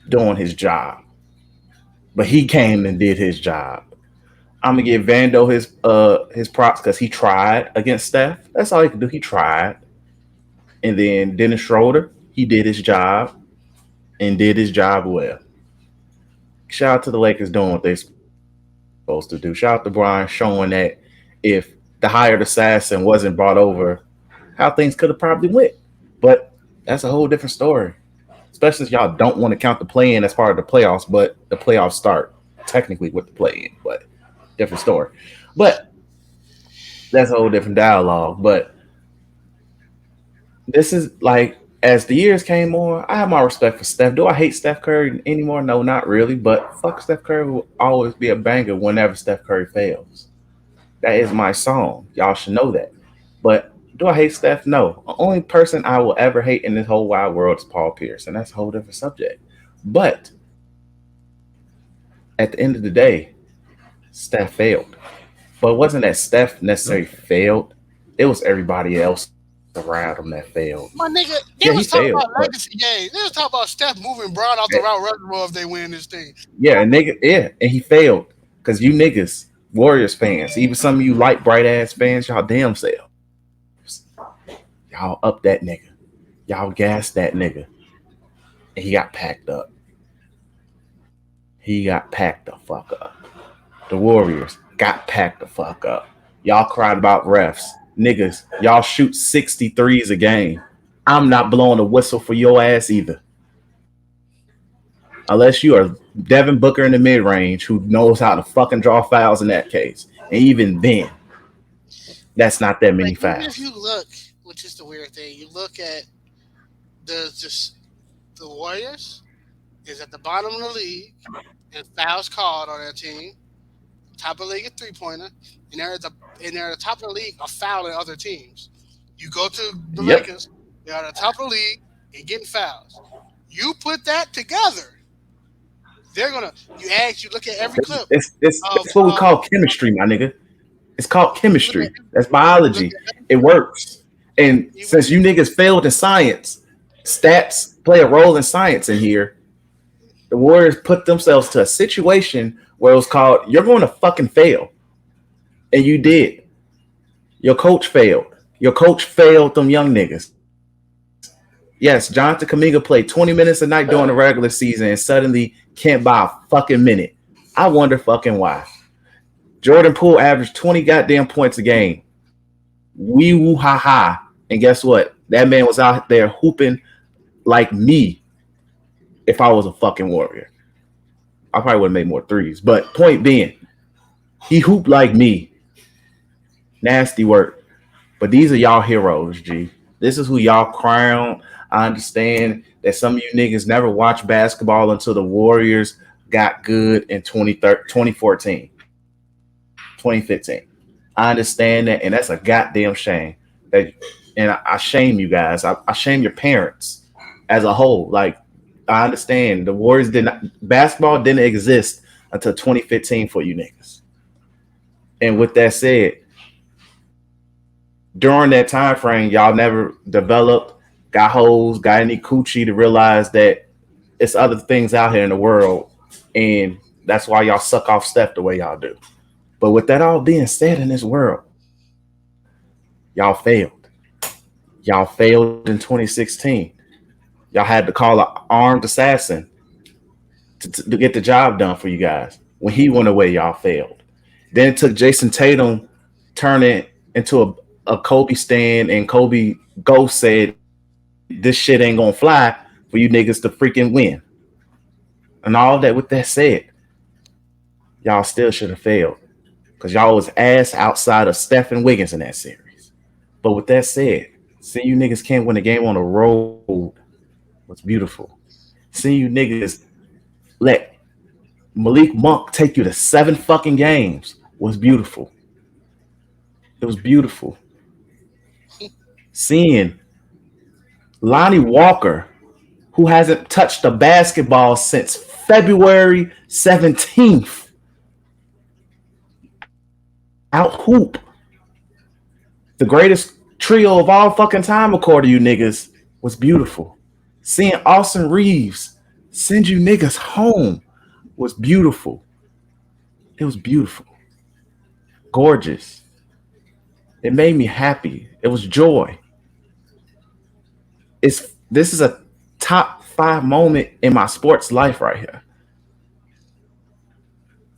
doing his job. But he came and did his job. I'm gonna give Vando his props because he tried against Steph. That's all he could do. He tried. And then Dennis Schroeder, he did his job and did his job well. Shout out to the Lakers doing what they're supposed to do. Shout out to Brian showing that if the hired assassin wasn't brought over, how things could have probably went. But that's a whole different story. Especially if y'all don't want to count the play in as part of the playoffs, but the playoffs start technically with the play in, but different story. But that's a whole different dialogue. But this is like as the years came on, I have my respect for Steph. Do I hate Steph Curry anymore? No, not really. But fuck Steph Curry will always be a banger whenever Steph Curry fails. That is my song. Y'all should know that. But do I hate Steph? No. The only person I will ever hate in this whole wide world is Paul Pierce, and that's a whole different subject. But at the end of the day, Steph failed. But it wasn't that Steph necessarily failed. It was everybody else around him that failed. My Yeah, nigga, he they failed, was talking but about legacy games. They was talking about Steph moving Brown off the route reservoir if they win this thing. yeah, and nigga, yeah, and he failed because you niggas, Warriors fans, even some of you light bright ass fans, y'all damn selves, y'all up that nigga, y'all gassed that nigga, and he got packed up. He got packed the fuck up. The Warriors got packed the fuck up. Y'all cried about refs, niggas. Y'all shoot 63s a game. I'm not blowing a whistle for your ass either, unless you are Devin Booker in the mid range who knows how to fucking draw fouls in that case. And even then, that's not that many Like even if fouls. you look, which is the weird thing, you look at the just the Warriors is at the bottom of the league and fouls called on their team. Top of the league at 3-pointer, and they're at the top of the league of fouling other teams. You go to the Yep. Lakers, they're at the top of the league and getting fouls. You put that together, they're gonna. You look at every clip of It's what we call chemistry, my nigga. It's called you look at chemistry. That's you look biology. at It works. And you since you niggas failed in science, stats play a role in science in here. The Warriors put themselves to a situation where it was called, you're going to fucking fail. And you did. Your coach failed. Your coach failed them young niggas. Yes, Jonathan Kaminga played 20 minutes a night during the regular season and suddenly can't buy a fucking minute. I wonder fucking why. Jordan Poole averaged 20 goddamn points a game. Wee woo ha ha. And guess what? That man was out there hooping like me if I was a fucking Warrior. I probably would have made more threes. But point being, he hooped like me. Nasty work. But these are y'all heroes, G. This is who y'all crown. I understand that some of you niggas never watched basketball until the Warriors got good in 2014, 2015. I understand that, and that's a goddamn shame. That, and I shame you guys. I shame your parents as a whole. Like, I understand the Warriors did not, basketball didn't exist until 2015 for you niggas. And with that said, during that time frame, y'all never developed, got hoes, got any coochie to realize that it's other things out here in the world, and that's why y'all suck off Steph the way y'all do. But with that all being said, in this world, y'all failed. Y'all failed in 2016. Y'all had to call an armed assassin to get the job done for you guys. When he went away, y'all failed. Then it took Jason Tatum turn it into a Kobe stand, and Kobe Ghost said this shit ain't gonna fly for you niggas to freaking win. And all that with that said, y'all still should have failed. Because y'all was ass outside of Steph and Wiggins in that series. But with that said, seeing you niggas can't win a game on the road was beautiful. Seeing you niggas let Malik Monk take you to 7 fucking games was beautiful. It was beautiful. Seeing Lonnie Walker, who hasn't touched a basketball since February 17th, out hoop the greatest trio of all fucking time, according to you niggas, was beautiful. Seeing Austin Reeves send you niggas home was beautiful. It was beautiful. Gorgeous. It made me happy. It was joy. This is a top 5 moment in my sports life right here.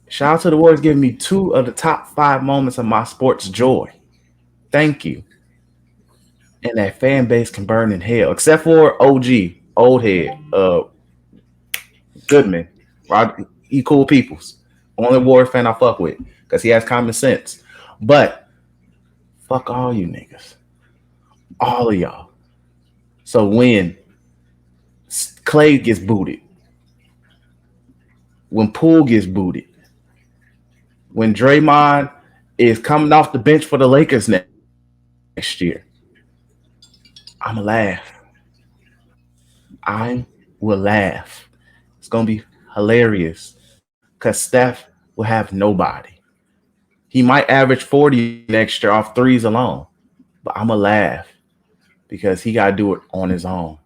Shout out to the Warriors giving me 2 of the top 5 moments of my sports joy. Thank you. And that fan base can burn in hell, except for OG, old head, Goodman. Yeah. Right? He cool peoples. Only Warriors fan I fuck with because he has common sense. But fuck all you niggas, all of y'all. So when Clay gets booted, when Poole gets booted, when Draymond is coming off the bench for the Lakers next year, I'ma laugh. I will laugh. It's gonna be hilarious because Steph will have nobody. He might average 40 next year off threes alone, but I'ma laugh because he gotta do it on his own.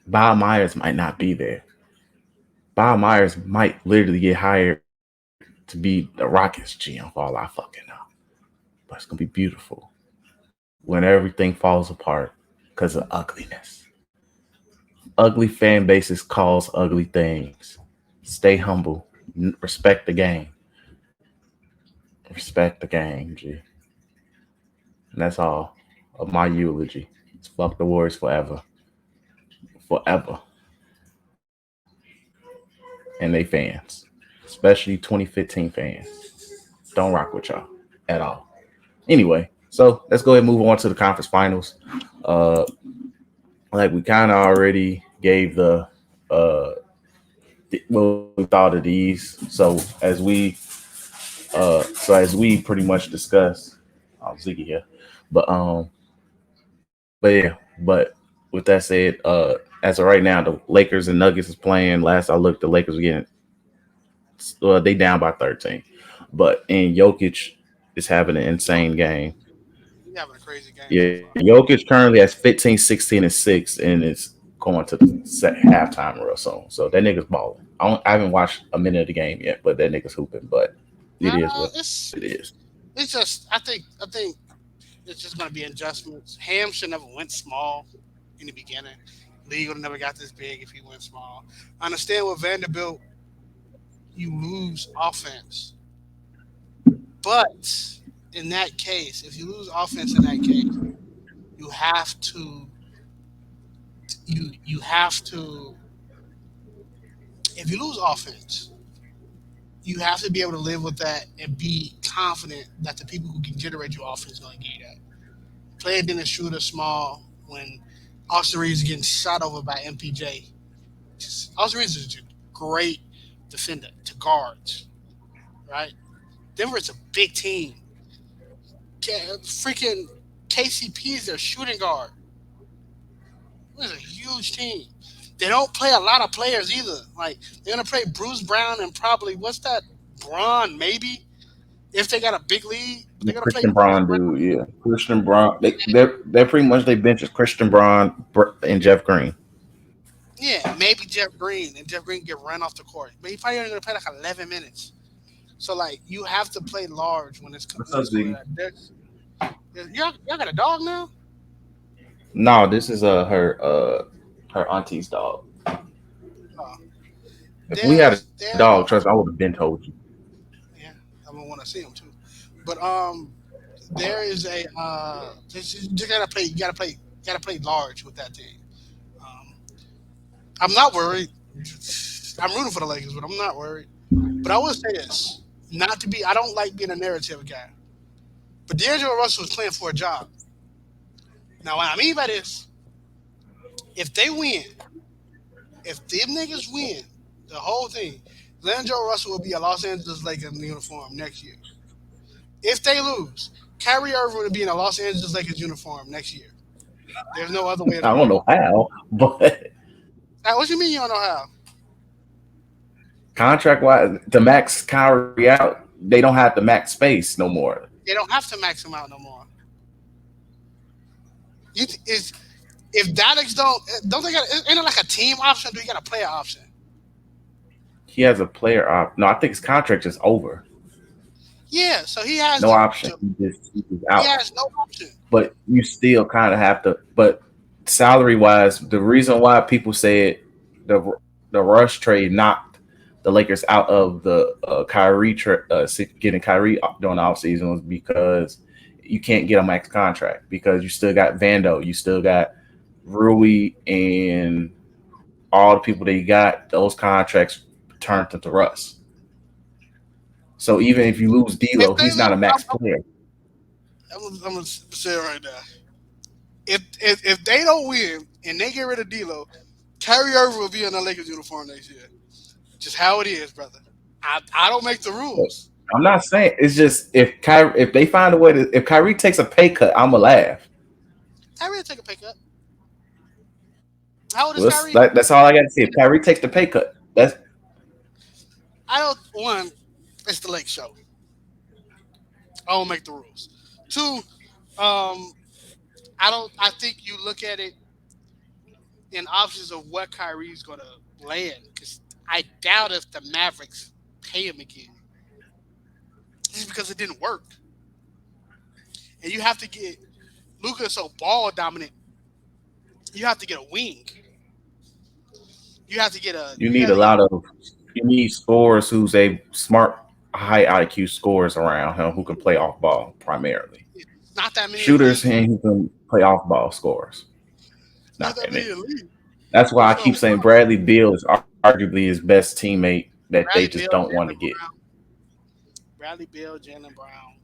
Bob Myers might not be there. Bob Myers might literally get hired to be the Rockets GM for all I fucking know. But it's gonna be beautiful when everything falls apart because of ugliness. Ugly fan bases cause ugly things. Stay humble. Respect the game. Respect the game, G. And that's all of my eulogy. It's fuck the Warriors forever. Forever. And they fans. Especially 2015 fans. Don't rock with y'all at all. Anyway, so let's go ahead and move on to the conference finals. Uh like we kind of already gave what we thought of these. So as we pretty much discussed, Ziggy here. But but with that said, as of right now, the Lakers and Nuggets is playing. Last I looked, the Lakers were getting they down by 13. But and Jokic is having an insane game. He's having a crazy game so Yeah, far. Jokic currently has 15, 16, and 6, and it's going to the halftime real soon. So that nigga's balling. I haven't watched a minute of the game yet, but that nigga's hooping. But it is what it is. It's just I think it's just gonna be adjustments. Ham should never went small in the beginning. League would have never got this big if he went small. I understand with Vanderbilt you lose offense, but in that case, if you lose offense in that case, you have to you have to if you lose offense, you have to be able to live with that and be confident that the people who can generate your offense are going to get you that. Play it in a shooter small when Austin Reeves is getting shot over by MPJ. Austin Reeves is a great defender to guards, right? Denver is a big team. Freaking KCP is their shooting guard. It's a huge team. They don't play a lot of players either. Like they're gonna play Bruce Brown and probably what's that? Braun maybe if they got a big lead. But they're gonna play Christian Bruce Braun, Brown. dude. Yeah, Christian Braun. They're pretty much they bench is Christian Braun and Jeff Green. Yeah, maybe Jeff Green and Jeff Green get run off the court, but he probably only gonna play like 11 minutes. So like you have to play large What's when up, it's coming to Ziggy? that. Y'all got a dog now? No, this is her auntie's dog. Oh, If we had a dog, trust me, I there's would have been told you. yeah, I'm gonna want to see him too. But there is a you gotta play. You gotta play large with that team. Um, I'm not worried. I'm rooting for the Lakers, but I'm not worried. But I will say this: not to be. I don't like being a narrative guy. But D'Angelo Russell is playing for a job. Now, what I mean by this, if they win, if them niggas win the whole thing, D'Angelo Russell will be a Los Angeles Lakers uniform next year. If they lose, Kyrie Irving will be in a Los Angeles Lakers uniform next year. There's no other way I don't around it. know how, but What you mean you don't know how? contract wise, to max Kyrie out, they don't have the max space no more. They don't have to max him out no more. Is if Daleks don't they got ain't it like a team option? Do you got a player option? He has a player op. No, I think his contract is over. Yeah, so he has No option. He's he out. has no option. But you still kind of have to. But salary wise, the reason why people said the the rush trade knocked the Lakers out of the getting Kyrie during the offseason was because you can't get a max contract because you still got Vando, you still got Rui, and all the people they got. Those contracts turned into Russ. So even if you lose If D'Lo, they he's not lose, a max player. I'm gonna say it right now. If they don't win and they get rid of D'Lo, Kyrie Irving will be in the Lakers uniform next year. Just how it is, brother. I don't make the rules. I'm not saying it's just if they find a way to if Kyrie takes a pay cut, I'ma laugh. Kyrie will take a pay cut. How old is Well, Kyrie? that's all I got to say. If Kyrie takes the pay cut, that's I don't one. It's the Lake Show. I don't make the rules. Two, um, I don't. I think you look at it in options of what Kyrie's gonna land because I doubt if the Mavericks pay him again. Just because it didn't work, and you have to get Luca so ball dominant. You have to get a wing. You have to get a. you You need have a to get. lot of you need scorers who's a smart, high IQ scorers around him who can play off ball primarily. It's not that many in the Shooters league. and who can play off ball scorers. It's not Not that that many many. in the league. That's why I There's keep no saying Bradley Beal is arguably his best teammate that they Bradley just Bill, don't want to Jalen get. Brown, Bradley Bill, Jalen Brown.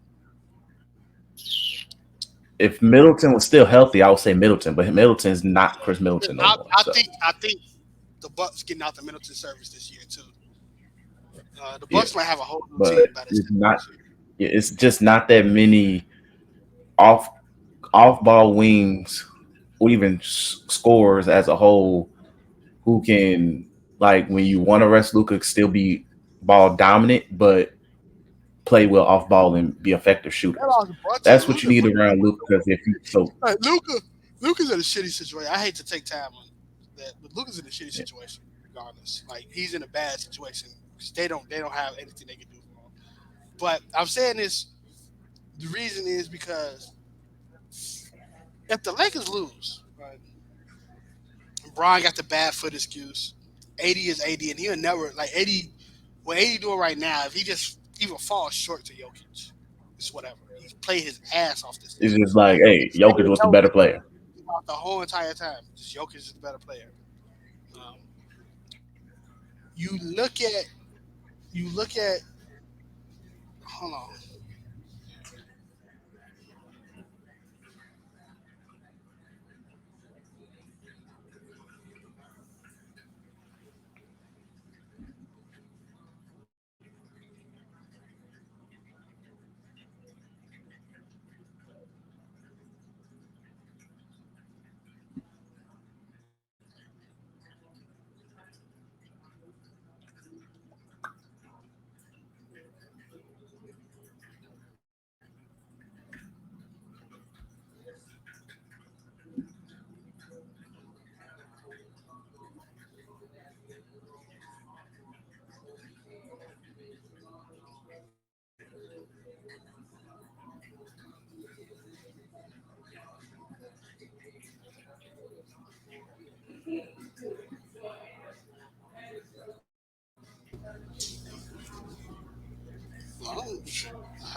If Middleton was still healthy, I would say Middleton, but Middleton's not Chris Middleton no more. So I think the Bucks getting out the Middleton service this year too. The yeah, Bucks might have a whole new but team by this it's time not. next year. Yeah, it's just not that many off off ball wings or even scorers as a whole who can like when you want to rest Luca still be ball dominant, but play well off ball and be effective That shooters. lost Brunson. That's what you need around Luca because if he so Luca's in a shitty situation. I hate to take time on that, but Luca's in a shitty yeah, situation regardless. Like he's in a bad situation because they don't have anything they can do for him. But I'm saying this. The reason is because if the Lakers lose, right, Brian got the bad foot excuse. 80 is 80, and he'll never like 80. What 80 doing right now? If he just even falls short to Jokic, it's whatever. He's played his ass off this it's season. just like, hey, He's Jokic stayed was the better healthy player. throughout the whole entire time. Just Jokic is the better player. Um, you look at you look at. Hold on.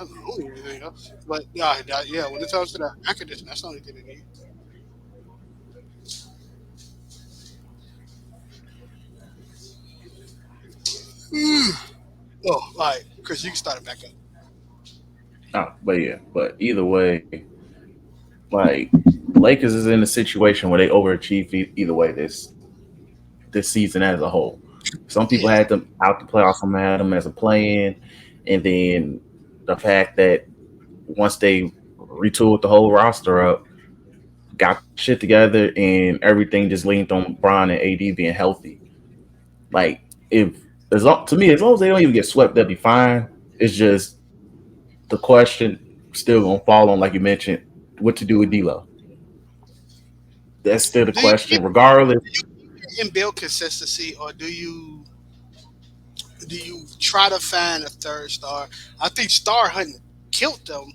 don't need anything else. But yeah, yeah. When it comes to the air conditioner, that's the only thing they need. Oh, all right, Chris, you can start it back up. but yeah, but either way, like Lakers is in a situation where they overachieve either way this season as a whole. Some people Yeah, had them out the playoffs, some had them as a play-in, and then the fact that once they retooled the whole roster up, got the shit together, and everything just leaned on Bron and AD being healthy. Like if to me, as long as they don't even get swept, they'll be fine. It's just the question still gonna fall on, like you mentioned, what to do with D'Lo. That's still the do you question, regardless. in build consistency, or do you try to find a third star? I think star hunting killed them,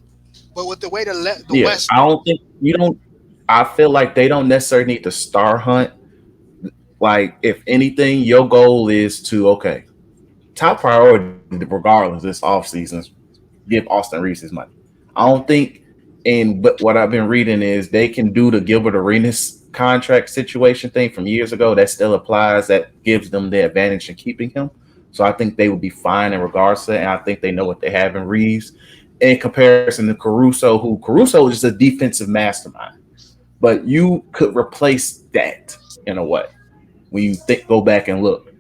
but with the way the Yeah, West I look, don't think you don't. I feel like they don't necessarily need to star hunt. Like, if anything, your goal is to okay, top priority, regardless, this offseason, give Austin Reeves his money. I don't think, and but what I've been reading is they can do the Gilbert Arenas contract situation thing from years ago that still applies. That gives them the advantage in keeping him. So I think they would be fine in regards to that, and I think they know what they have in Reeves. In comparison to Caruso, who Caruso is just a defensive mastermind, but you could replace that in a way when you think go back and look.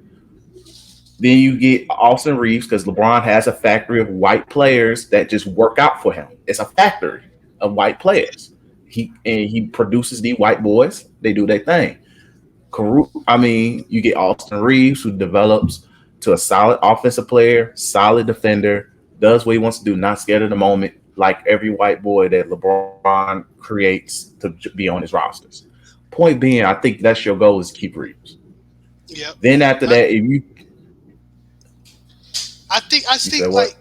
Then you get Austin Reeves because LeBron has a factory of white players that just work out for him. It's a factory of white players. He produces the white boys. They do their thing. I mean, you get Austin Reeves who develops to a solid offensive player, solid defender, does what he wants to do, not scared of the moment, like every white boy that LeBron creates to be on his rosters. Point being, I think that's your goal is keep Reeves. yep. Then after I, that, if I you said think what? like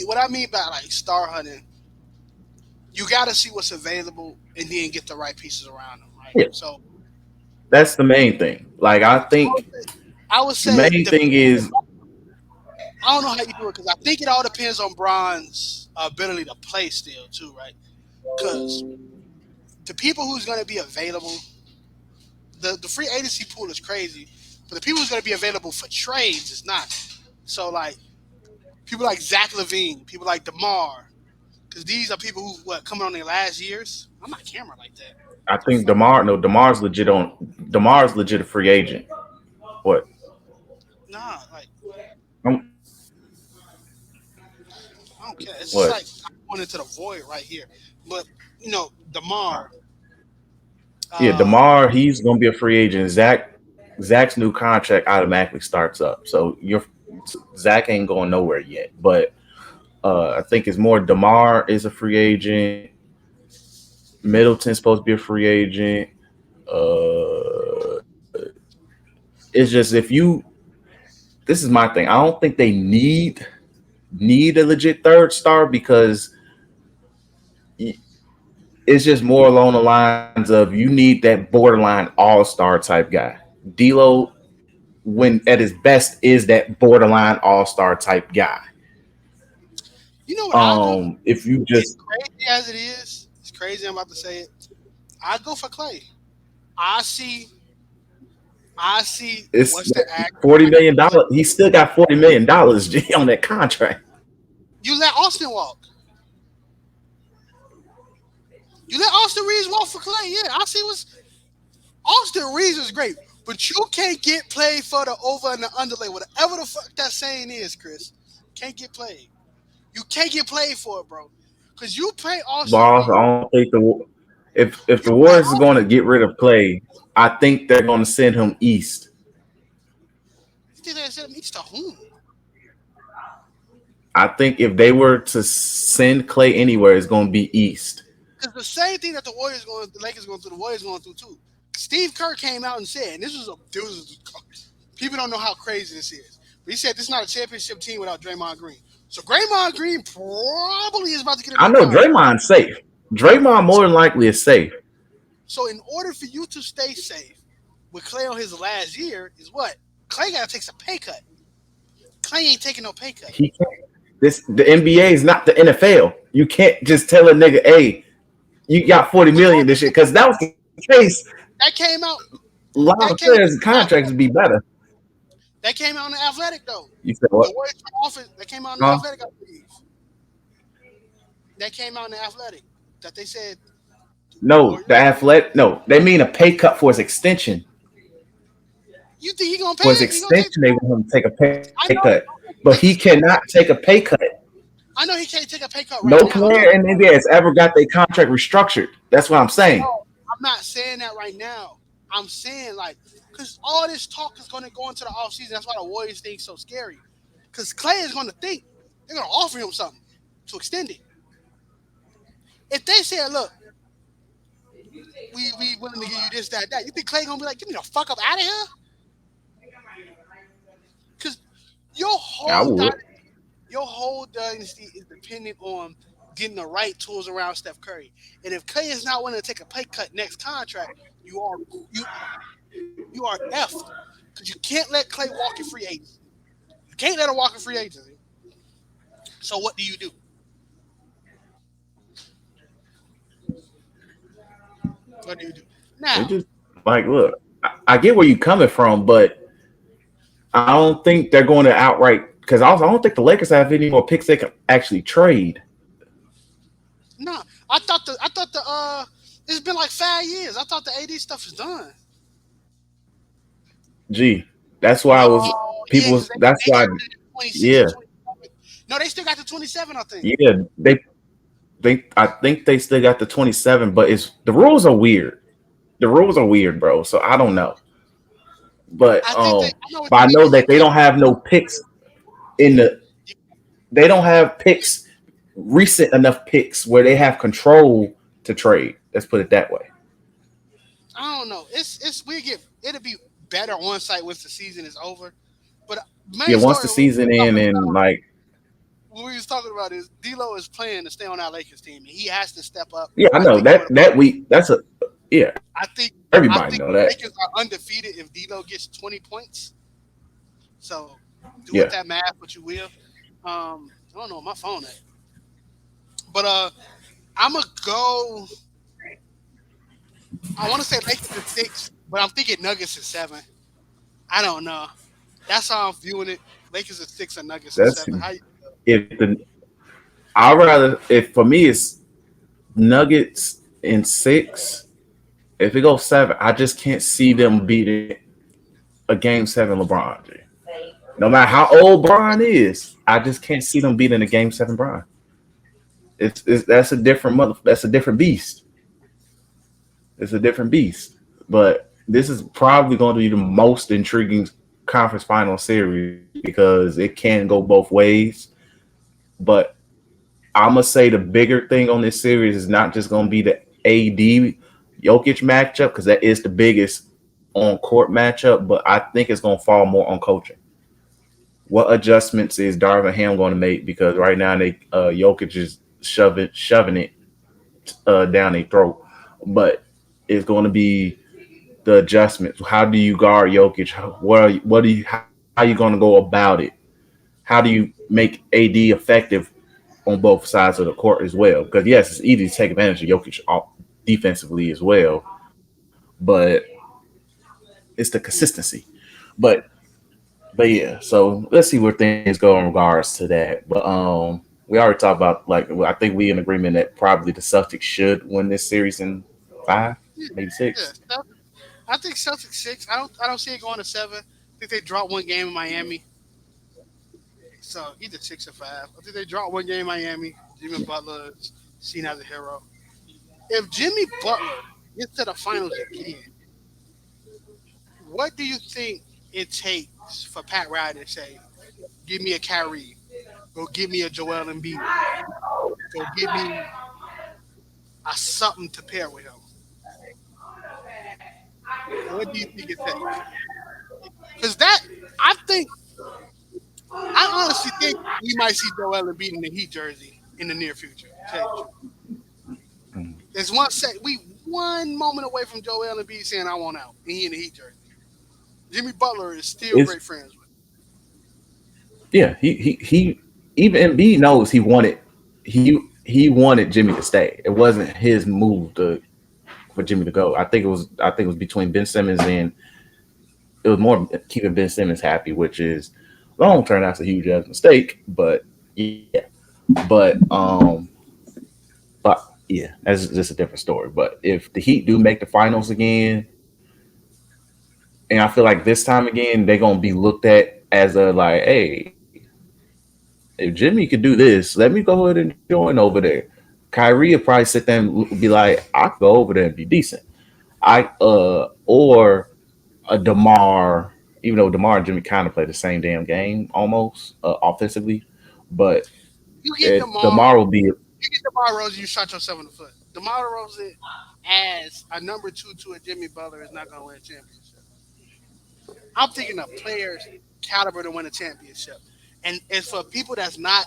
what I mean by like star hunting, you got to see what's available and then get the right pieces around them, right? Yeah, So that's the main thing. Like I think I would the say main thing the is I don't know how you do it because I think it all depends on Bron's ability to play still too, right? Because the people who's going to be available, the free agency pool is crazy, but the people who's going to be available for trades is not. So like people like Zach Levine, people like Demar, because these are people who what coming on their last years. I'm not camera like that. I The think fuck? Demar's legit a free agent. What? Nah, like Um, I don't care. It's just what? like I'm going into the void right here. But Demar. Yeah, Uh, Demar, he's gonna be a free agent. Zach's new contract automatically starts up. So Zach ain't going nowhere yet. But I think it's more Demar is a free agent. Middleton's supposed to be a free agent. It's just if you this is my thing. I don't think they need a legit third star because it's just more along the lines of you need that borderline all star type guy. D'Lo, when at his best, is that borderline all star type guy. you know what I go for? If you As just crazy as it is, it's crazy. I'm about to say it. I go for Clay. I see. I see. it's What's the act? $40 million, he still got $40 million on that contract. You let Austin walk. You let Austin Reeves walk for Clay. Yeah, I see what's Austin Reeves is great, but you can't get played for the over and the underlay, whatever the fuck that saying is, Chris. Can't get played. You can't get played for it, bro. Cause you play Austin Boss, I Reeves. don't think if You the play Warriors is going Austin. to get rid of Clay, I think they're going to send him east. You think they said him each to whom? I think if they were to send Clay anywhere, it's going to be east. Because the same thing that the Lakers going through, the Warriors going through too. Steve Kerr came out and said, and people don't know how crazy this is. But he said this is not a championship team without Draymond Green. So Draymond Green probably is about to get a I new know contract. Draymond's safe. Draymond more than likely is safe. So in order for you to stay safe with Clay on his last year, is what? Clay got to take some pay cut. Clay ain't taking no pay cut. He can't. This the NBA is not the NFL. You can't just tell a nigga, hey, you got 40 million this shit. Because that was the case. That came out. A lot of That players came and out in the contracts would be Athletic. better. That came out in the Athletic though. You said what? The Warriors front office. That came out in the Huh? Athletic, I believe. That came out in the Athletic. That they said the No, the Warriors. athletic. No, they mean a pay cut for his extension. You think he gonna pay For his it? He gonna take the extension, they money? want him to take a pay cut, I know. but he Lakers cannot can't pay. take a pay cut. I know he can't take a pay cut No right now. I player know. in the NBA has ever got their contract restructured. That's what I'm saying. No, I'm not saying that right now. I'm saying like, cause all this talk is gonna go into the offseason. That's why the Warriors thing so scary. Cause Clay is gonna think they're gonna offer him something to extend it. If they say, look, we willing to give you this, that, that, you think Clay gonna be like, get me the fuck up out of here? Cause your I whole would. your whole dynasty is dependent on getting the right tools around Steph Curry. And if Clay is not willing to take a pay cut next contract, you are you you are effed. Because you can't let Clay walk in free agency. You can't let him walk in free agency. So what do you do? What do you do? It Now, just like look. I get where you're coming from, but I don't think they're going to outright because also I don't think the Lakers have any more picks they can actually trade. no. I thought the it's been like 5 years. I thought the AD stuff is done. Gee, that's why I No, was yeah, people. because That's they why. ended at 26 Yeah, or 27. No, they still got the 27, I think. yeah. They. I think they still got the 27, but it's the rules are weird. The rules are weird, bro. So I don't know, I think they. I know what but you I mean. know Because you that they can't. don't have no picks in the. You, They don't have picks recent enough picks where they have control to trade. Let's put it that way. I don't know. It's we get it'll be better on site once the season is over. But Yeah, main once the story what we season was in talking and about, like what we was talking about is D'Lo is playing to stay on that Lakers team, and he has to step up. yeah, I I know think over the that week. That's a yeah. I think I Everybody think know the that. Lakers are undefeated if D'Lo gets 20 points. So do with Yeah, that math what you will. I don't know where my phone at, but I'm gonna go. I want to say Lakers is 6, but I'm thinking Nuggets is 7. I don't know. That's how I'm viewing it. Lakers is 6 and Nuggets is that's 7. How you? if the. I rather if for me it's Nuggets in 6. If it goes 7, I just can't see them beating a game 7 LeBron. G. No matter how old Bron is, I just can't see them beating a game 7 Bron. It's that's a different mother. That's a different beast. It's a different beast. But this is probably going to be the most intriguing conference final series because it can go both ways. But I'm gonna say the bigger thing on this series is not just gonna be the AD Jokic matchup because that is the biggest on court matchup, but I think it's gonna fall more on coaching. What adjustments is Darvin Ham going to make? Because right now they Jokic is shoving it down their throat, but it's going to be the adjustments. How do you guard Jokic? What do you how are you going to go about it? How do you make AD effective on both sides of the court as well? Because yes, it's easy to take advantage of Jokic defensively as well, but it's the Mm. consistency. But but yeah, so let's see where things go in regards to that. But we already talked about like I think we in agreement that probably the Celtics should win this series in 5, Yeah, maybe yeah. 6. I think Celtics 6. I don't see it going to 7. I think they dropped one game in Miami, so either 6 or 5. I think they dropped one game in Miami. Jimmy Butler is seen as a hero. If Jimmy Butler gets to the finals again, what do you think it takes for Pat Riley to say, "Give me a Kyrie, go give me a Joel Embiid, go give me a something to pair with him"? What do you think it takes? Because that I think I honestly think we might see Joel Embiid in the Heat jersey in the near future. To tell you the truth, there's we one moment away from Joel Embiid saying I want out, and he in the Heat jersey. Jimmy Butler is still It's great friends with. yeah, he. even Embiid knows he wanted Jimmy to stay. It wasn't his move to for Jimmy to go. I think it was between Ben Simmons and it was more keeping Ben Simmons happy, which is long term that's a huge ass mistake. But yeah, but but yeah, that's just a different story. But if the Heat do make the finals again, and I feel like this time again they're gonna be looked at as a like, hey, if Jimmy could do this, let me go ahead and join over there. Kyrie will probably sit there and be like, I could go over there and be decent. Or a Demar, even though Demar and Jimmy kind of play the same damn game almost offensively, but You get Demar will be you get DeMar Rosen, you shot yourself in the foot. DeMar Rosen as a number two to a Jimmy Butler is not going to win a championship. I'm thinking of players caliber to win a championship, and it's for people that's not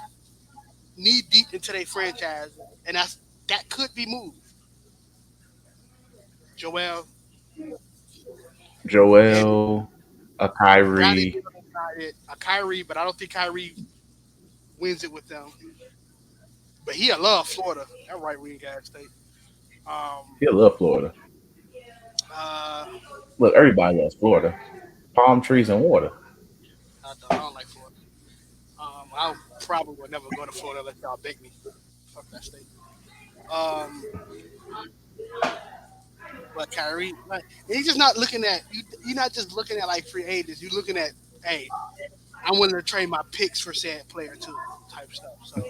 knee deep into their franchise, and that could be moved. Joel, Wemby, Joel, a Bradley Kyrie. Beal is not it. A Kyrie, but I don't think Kyrie wins it with them. But he love Florida. That right wing guy state. Um, He'll love Florida. uh, Look, everybody loves Florida. Palm trees and water. I don't like Florida. I probably would never go to Florida unless y'all beg me. Fuck that state. Um, but Kyrie, like, and he's just not looking at you. You're not just looking at like free agents. You're looking at, hey, I'm willing to trade my picks for said player too, type stuff. So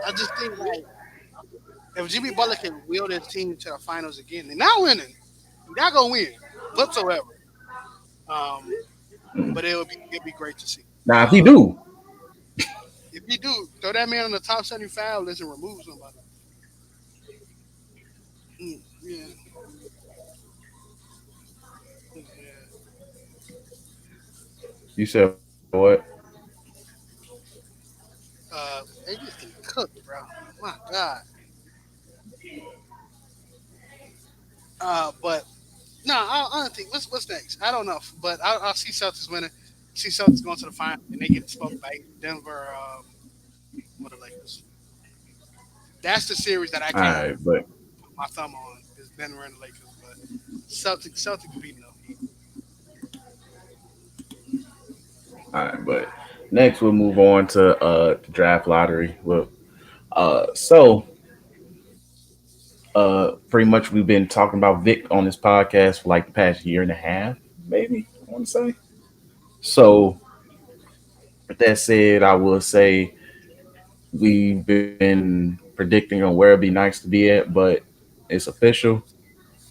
I just think like if Jimmy Butler can wheel this team to the finals again, they're not winning. They're not gonna win whatsoever. Um, but it'd be great to see. Now, if he Um, do, if you do throw that man on the top 75 list and remove somebody, yeah, yeah. you said what? They just getting cooked, bro. My God. But no, I don't think what's next. I don't know, but I'll see Celtics winning. See Celtics going to the final, and they get smoked by Denver. What the Lakers? That's the series that I All can't right, but put my thumb on is Denver and the Lakers. But Celtics beating them. all right, but next we'll move on to the draft lottery. Well, so pretty much we've been talking about Vic on this podcast for like the past year and a half, maybe I want to say. So with that said, I will say we've been predicting on where it'd be nice to be at, but it's official.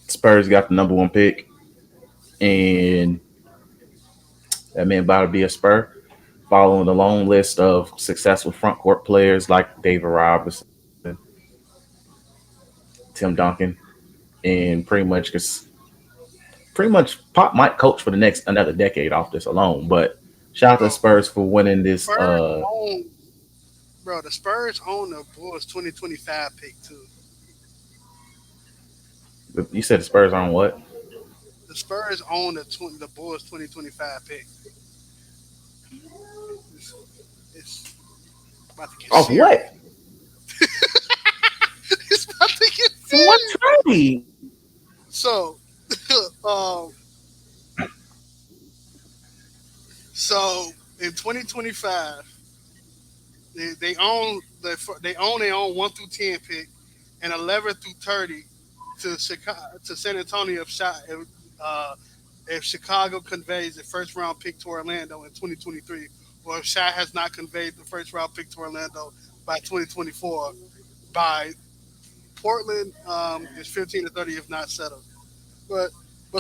Spurs got the number one pick, and that man about to be a Spur, following the long list of successful front court players like David Robinson, Tim Duncan, and pretty much Pop might coach for the next another decade off this alone. But shout out to Bro, Spurs for winning this. Spurs own, bro. The Spurs own the Bulls 2025 pick too. You said the Spurs on what? The Spurs own the Bulls 2025 pick. It's, it's about to get Off serious. what? It's about to get For what serious. trade? So, um, so in 2025, they own 1 through 10 pick and 11 through 30 to Chicago to San Antonio if Chicago conveys the first round pick to Orlando in 2023, or if Shaq has not conveyed the first round pick to Orlando by 2024, by Portland is 15 to 30 if not settled. But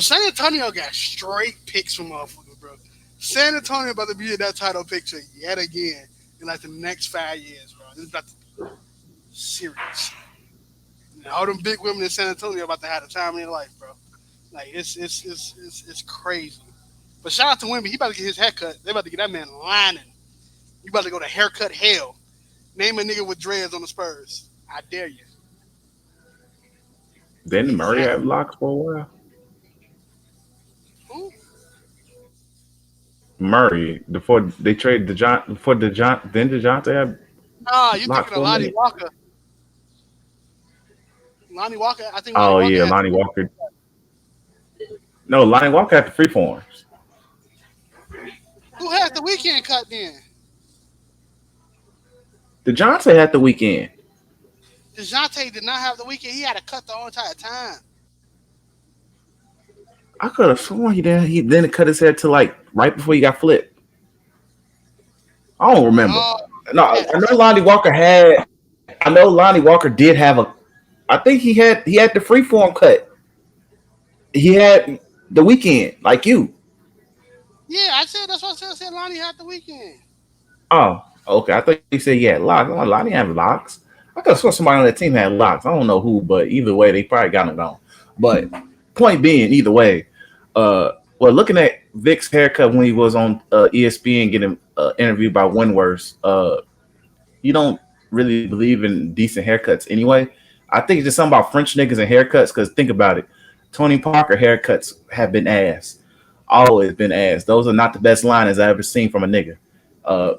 San Antonio got straight picks from motherfuckers, bro. San Antonio about to be in that title picture yet again in like the next 5 years, bro. This is about to be serious. And all them big women in San Antonio about to have the time of their life, bro. Like it's crazy. But shout out to Wemby. He about to get his haircut. They about to get that man lining. You about to go to haircut hell. Name a nigga with dreads on the Spurs. I dare you. Didn't Murray have Exactly. locks for a while? Who? Murray before they traded the John before the John then DeJounte had Nah, you locked thinking of for a Lonnie minute. Walker? Lonnie Walker. I think Lonnie Oh Walker yeah, had. Lonnie Walker. No, Lonnie Walker had the free forms. Who had the weekend cut then? DeJounte had the weekend. Dejounte did not have the weekend. He had a cut the whole entire time. I could have sworn he then cut his hair to like right before he got flipped. I don't remember. No, No, he I had know Lonnie Walker had. I know Lonnie Walker did have a. I think he had the free form cut. He had the weekend like you. yeah, I said that's what I said. I said Lonnie had the weekend. Oh, okay. I thought you said he had locks. I'm like, Lonnie have locks. I could have sworn somebody on that team had locks. I don't know who, but either way, they probably got him gone. But point being, either way, well, looking at Vic's haircut when he was on ESPN getting interviewed by Winworth, you don't really believe in decent haircuts anyway. I think it's just something about French niggas and haircuts. Because think about it, Tony Parker haircuts have been ass, always been ass. Those are not the best liners I ever seen from a nigga.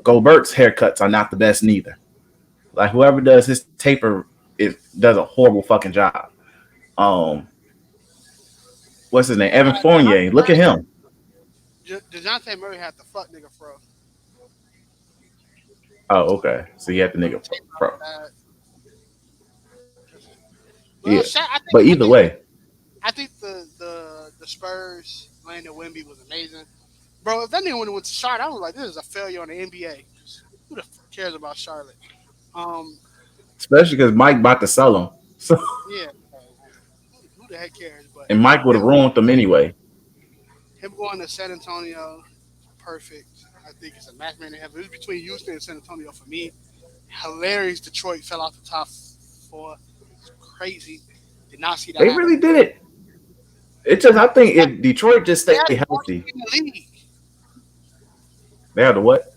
Gobert's haircuts are not the best neither. Like whoever does his taper, it does a horrible fucking job. Um, what's his name? Evan Fournier. Look at him. Dejounte Murray had the fuck nigga fro. Oh, okay. So you had the nigga pro. Uh, well, Yeah, Sha I think but either way, the Spurs landing Wemby was amazing, bro. If that nigga would have went to Charlotte, I was like, this is a failure on the NBA. Who the fuck cares about Charlotte? Um, especially because Mike about to sell him. So yeah, who the heck cares? But and Mike would have him ruined them anyway. him going to San Antonio, perfect. I think it's a match made in heaven. It was between Houston and San Antonio for me. Hilarious. Detroit fell out the top four. It's crazy. Did not see that They happen. really did it. It's just I think They had, if Detroit just they stay had the worst healthy, team in the league. they have the what?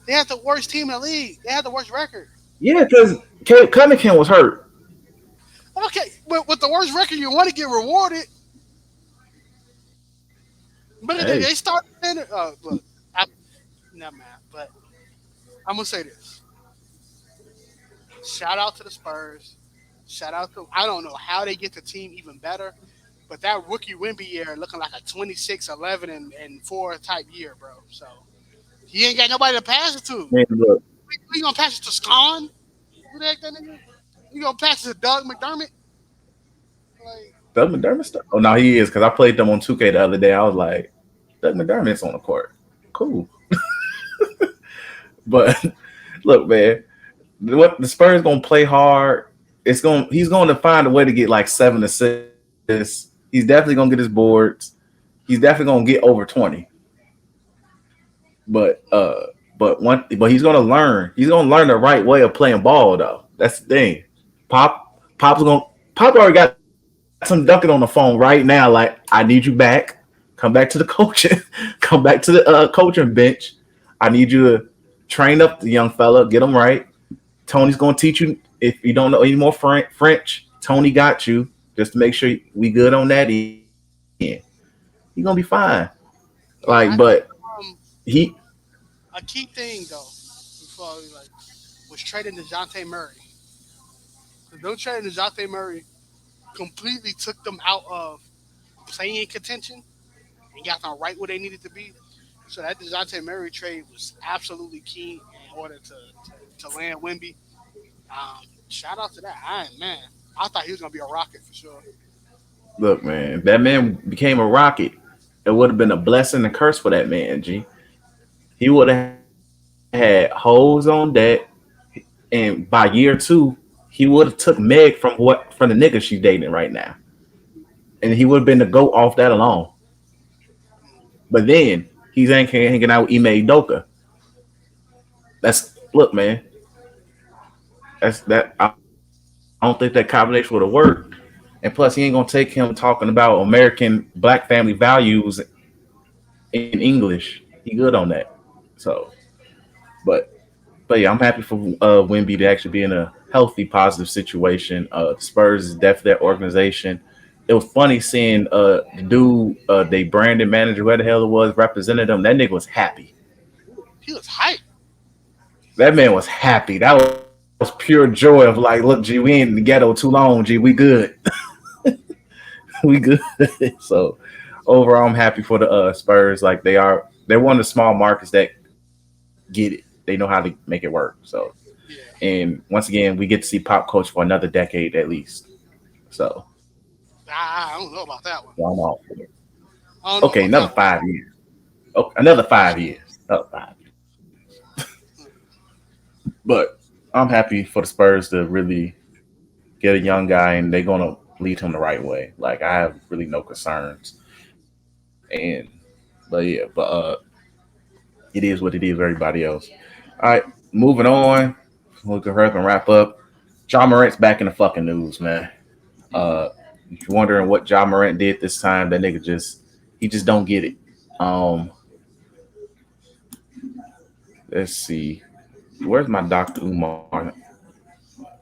They had the worst team in the league. They had the worst record. Yeah, because Cunningham was hurt. Okay, but with the worst record, you want to get rewarded. But Hey, they started. Look, I, not mad, but I'm gonna say this. Shout out to the Spurs. Shout out to I don't know how they get the team even better, but that rookie Wemby year looking like a 26, 11, and 4 type year, bro. So he ain't got nobody to pass it to. man, look, You gonna pass it to Scon? Who the heck that nigga? You gonna pass it to Doug McDermott? Like, Doug McDermott stuff. Oh no, he is because I played them on 2K the other day. I was like, Doug McDermott's on the court. Cool, but look, man, what the Spurs gonna play hard. He's going to find a way to get like 7 assists. He's definitely gonna get his boards. He's definitely gonna get over 20. But but he's gonna learn. He's gonna learn the right way of playing ball though. That's the thing. Pop's gonna Pop already got some ducking on the phone right now. Like I need you back. Come back to the coaching. Come back to the coaching bench. I need you to train up the young fella. Get him right. Tony's gonna teach you if you don't know any more French. Tony got you just to make sure we good on that end. You're gonna be fine. Like, yeah, but I think he a key thing though, before we like was trading Dejounte Murray. Because no trading Dejounte Murray completely took them out of playing contention and got them right where they needed to be. So that Dejounte Murray trade was absolutely key in order to land Wemby. Shout out to that. Man, I thought he was gonna be a rocket for sure. look, man. If that man became a rocket, it would have been a blessing and curse for that man. G. He would have had hoes on deck, and by year 2, he would have took Meg from the nigga she's dating right now, and he would have been the goat off that alone. But then he's hanging out with Ime Doka. That's look, man. That's that. I don't think that combination would have worked. And plus, he ain't gonna take him talking about American black family values in English. He good on that. So, but but yeah, I'm happy for Wemby to actually be in a healthy, positive situation. Spurs is definitely that organization. it was funny seeing the dude, they branded manager, where the hell it was, represented them. That nigga was happy. He was hype. That man was happy. That was pure joy of like, look, G, we ain't in the ghetto too long, G. We good. We good. So overall, I'm happy for the Spurs. Like they're one of the small markets that get it. They know how to make it work. So, Yeah, and once again, we get to see Pop Coach for another decade at least. So I don't know about that one. I'm all for it. I don't know Okay, about another that one. 5 years. Oh, another 5 years. Another 5 years. But I'm happy for the Spurs to really get a young guy, and they're gonna lead him the right way. Like I have really no concerns. And but it is what it is. For everybody else. All right, moving on. We can hurry up and wrap up. Ja Morant's back in the fucking news, man. If you're wondering what Ja Morant did this time, that nigga just don't get it. Um, let's see. Where's my Dr. Umar?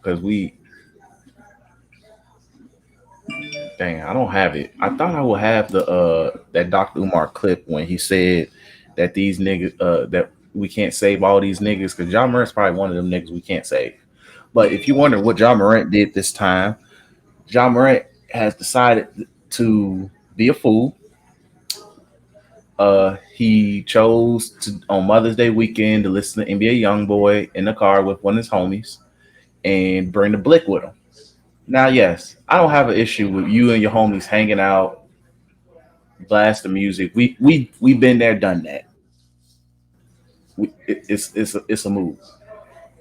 Because dang, I don't have it. I thought I would have the that Dr. Umar clip when he said that these niggas that we can't save all these niggas because Ja Morant's probably one of them niggas we can't save. But if you wonder what Ja Morant did this time, Ja Morant has decided to be a fool. He chose to on Mother's Day weekend to listen to NBA YoungBoy in the car with one of his homies and bring the blick with him. Now, yes, I don't have an issue with you and your homies hanging out, blast the music. We've been there, done that. It's a move,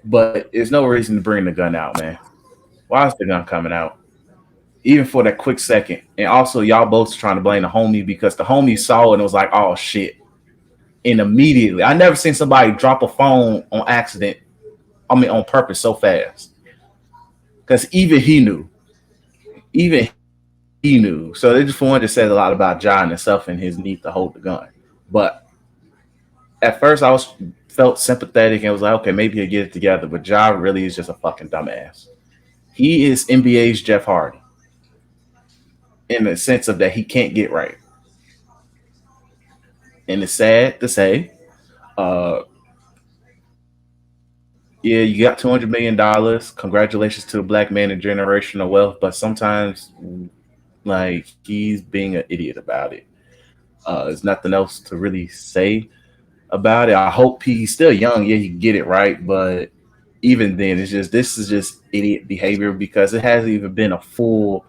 but there's no reason to bring the gun out, man. Why is the gun coming out? Even for that quick second, and also y'all both trying to blame the homie because the homie saw it and was like, "Oh shit!" And immediately, I never seen somebody drop a phone on accident. I mean, on purpose so fast. Because even he knew. So they just wanted to say a lot about John himself and his need to hold the gun. But at first, I was felt sympathetic and was like, okay, maybe he'll get it together. But John really is just a fucking dumbass. He is NBA's Jeff Hardy in the sense of that he can't get right. And it's sad to say, uh, yeah, you got $200 million. Congratulations to the black man in generational wealth. But sometimes, like, he's being an idiot about it. There's nothing else to really say about it. I hope he's still young. Yeah, he can get it right, but even then, it's just this is just idiot behavior because it hasn't even been a full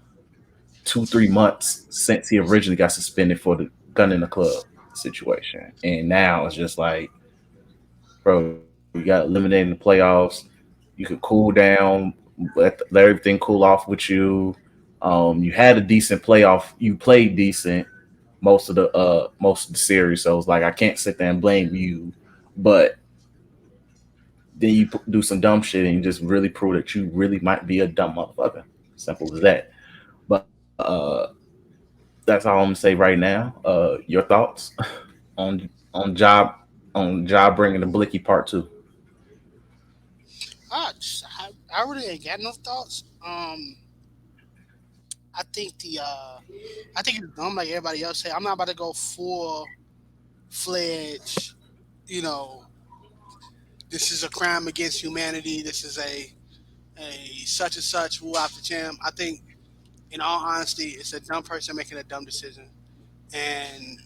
2 3 months since he originally got suspended for the gun in the club situation, and now it's just like, bro, you got eliminated in the playoffs. You could cool down, let everything cool off with you. You had a decent playoff. You played decent most of the series, so it's like I can't sit there and blame you, but then you do some dumb shit and you just really prove that you really might be a dumb motherfucker. Simple as that. But that's all I'm gonna say right now. Your thoughts on job on job bringing the Blicky part two? I really ain't got no thoughts. I think I think it's dumb like everybody else say. I'm not about to go full fledged. You know, this is a crime against humanity. This is a such and such rule after jam. I think, in all honesty, it's a dumb person making a dumb decision. And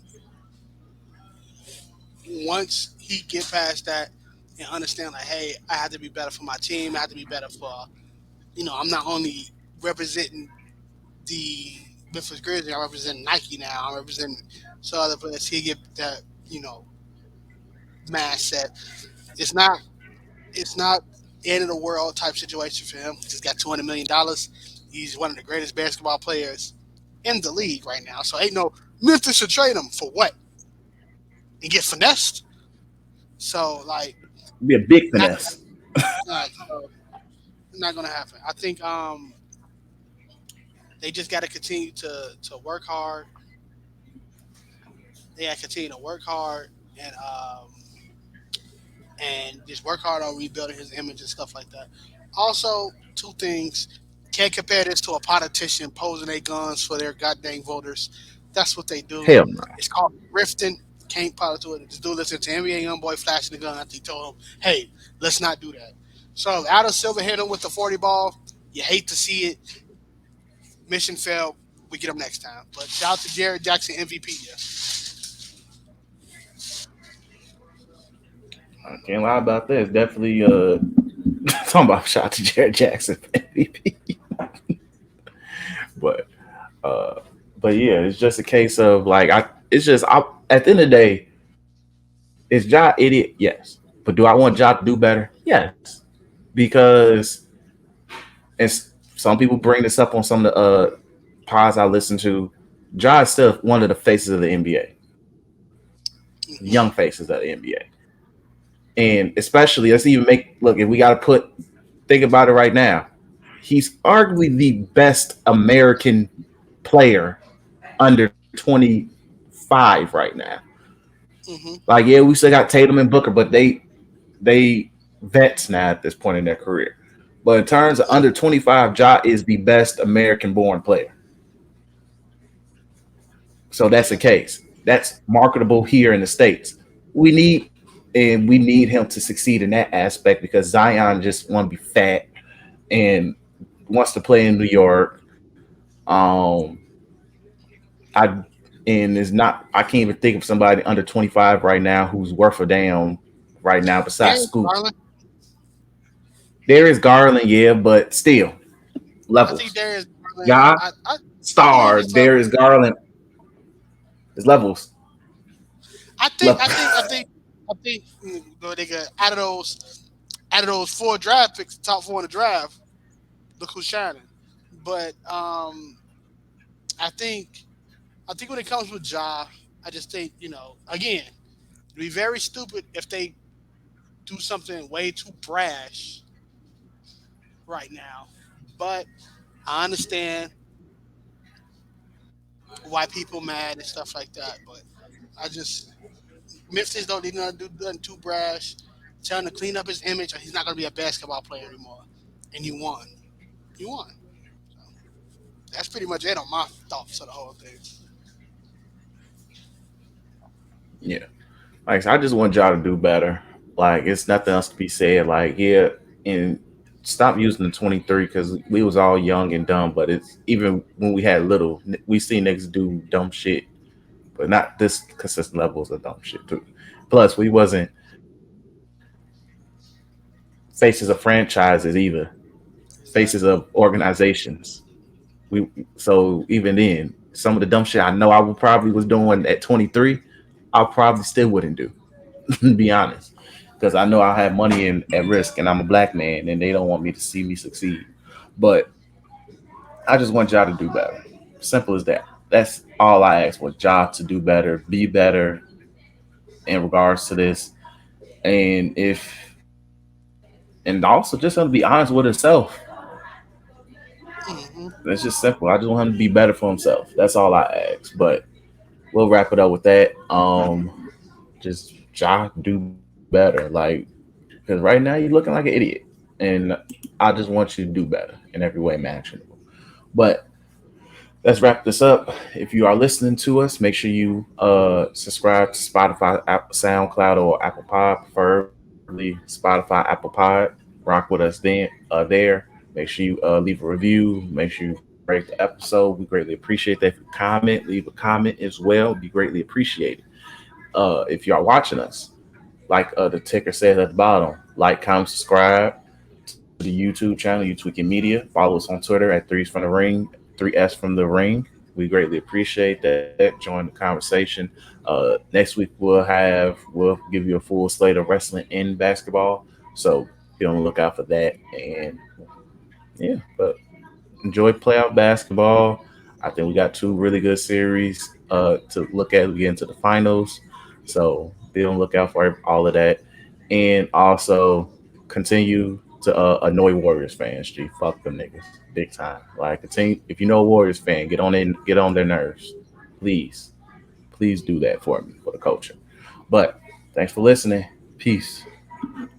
once he get past that and understand, like, hey, I have to be better for my team. I have to be better for, I'm not only representing the Memphis Grizzlies. I represent Nike now. I represent some other players. He get that, you know, mindset. It's not. It's not end of the world type situation for him. He's got $200 million. He's one of the greatest basketball players in the league right now. So ain't no Memphis should trade him for what and get finessed. So like, Be a big not finesse. so not gonna happen. I think they just got to continue to work hard. They got to continue to work hard and just work hard on rebuilding his image and stuff like that. Also, two things. Can't compare this to a politician posing their guns for their goddamn voters. That's what they do. Hell no. It's called grifting. Can't politics. This dude listened to NBA YoungBoy flashing the gun after he told him, "Hey, let's not do that." So Adam Silver hit him with the 40 ball. You hate to see it. Mission failed. We get him next time. But shout out to Jared Jackson MVP. Yeah. I can't lie about this. Definitely talking about shout out to Jared Jackson MVP. But uh but yeah, it's just a case of like it's just I at the end of the day, is Ja idiot? Yes. But do I want Ja to do better? Yes. Because and some people bring this up on some of the pods I listen to. Ja is still one of the faces of the NBA, young faces of the NBA. And especially, let's even make look, if we got to think about it right now, he's arguably the best American player under 25 right now. Hmm. Like, yeah, we still got Tatum and Booker, but they vets now at this point in their career. But in terms of under 25, Ja is the best American born player. So that's the Yeah. case. That's marketable here in the States. We need we need him to succeed in that aspect because Zion just want to be fat and wants to play in New York. Um, I and is not. I can't even think of somebody under 25 right now who's worth a damn right now besides Darius Scoop. Garland. There is Garland, yeah, but still I think levels. Darius Garland. Ja I believe Star. his There level. is Garland. There's levels. I think. I think. I think. I think. They got out of those four draft picks, top four in the draft. Look who's shining. But I think. I think when it comes with Ja, I just think again, it'd be very stupid if they do something way too brash right now. But I understand why people mad and stuff like that. But I just Memphis don't need to do nothing too brash. Tell him to clean up his image, or he's not going to be a basketball player anymore. And you won. You won. So that's pretty much it on my thoughts of the whole thing. Yeah. Like I just want y'all to do better. Like it's nothing else to be said. Like yeah, and stop using the 23 because we was all young and dumb. But it's even when we had little, we seen niggas do dumb shit, but not this consistent levels of dumb shit too. Plus, we wasn't faces of franchises either, faces of Exactly. organizations. We so even then, some of the dumb shit I know I would probably was doing at 23, I probably still wouldn't do. To be honest, because I know I have money at risk, and I'm a black man, and they don't want me to see me succeed. But I just want y'all to do better. Simple as that. That's all I ask for. Y'all to do better, be better in regards to this, and if and also just to be honest with himself. Hmm. It's just simple. I just want him to be better for himself. That's all I ask. But we'll wrap it up with that. Just do better. Like because right now you're looking like an idiot, and I just want you to do better in every way imaginable. But let's wrap this up. If you are listening to us, make sure you subscribe to Spotify, SoundCloud, or Apple Pod, preferably Spotify, Apple Pod. Rock with us there. Make sure you leave a review. Make sure you rate the episode. We greatly appreciate that. If you comment, leave a comment as well. Be greatly appreciated. If you are watching us, like the ticker says at the bottom, like, comment, subscribe to the YouTube channel, You Tweaking Media. Follow us on Twitter at Threes from the Ring, 3S from the Ring. We greatly appreciate that. Join the conversation. Next week we'll give you a full slate of wrestling and basketball. So be on the lookout for that. And yeah, but enjoy playoff basketball. I think we got two really good series to look at. We get into the finals, so be on the lookout for all of that, and also continue to annoy Warriors fans. G, fuck them niggas, big time. Like continue if you know a Warriors fan, get on their nerves, please, please do that for me for the culture. But thanks for listening. Peace.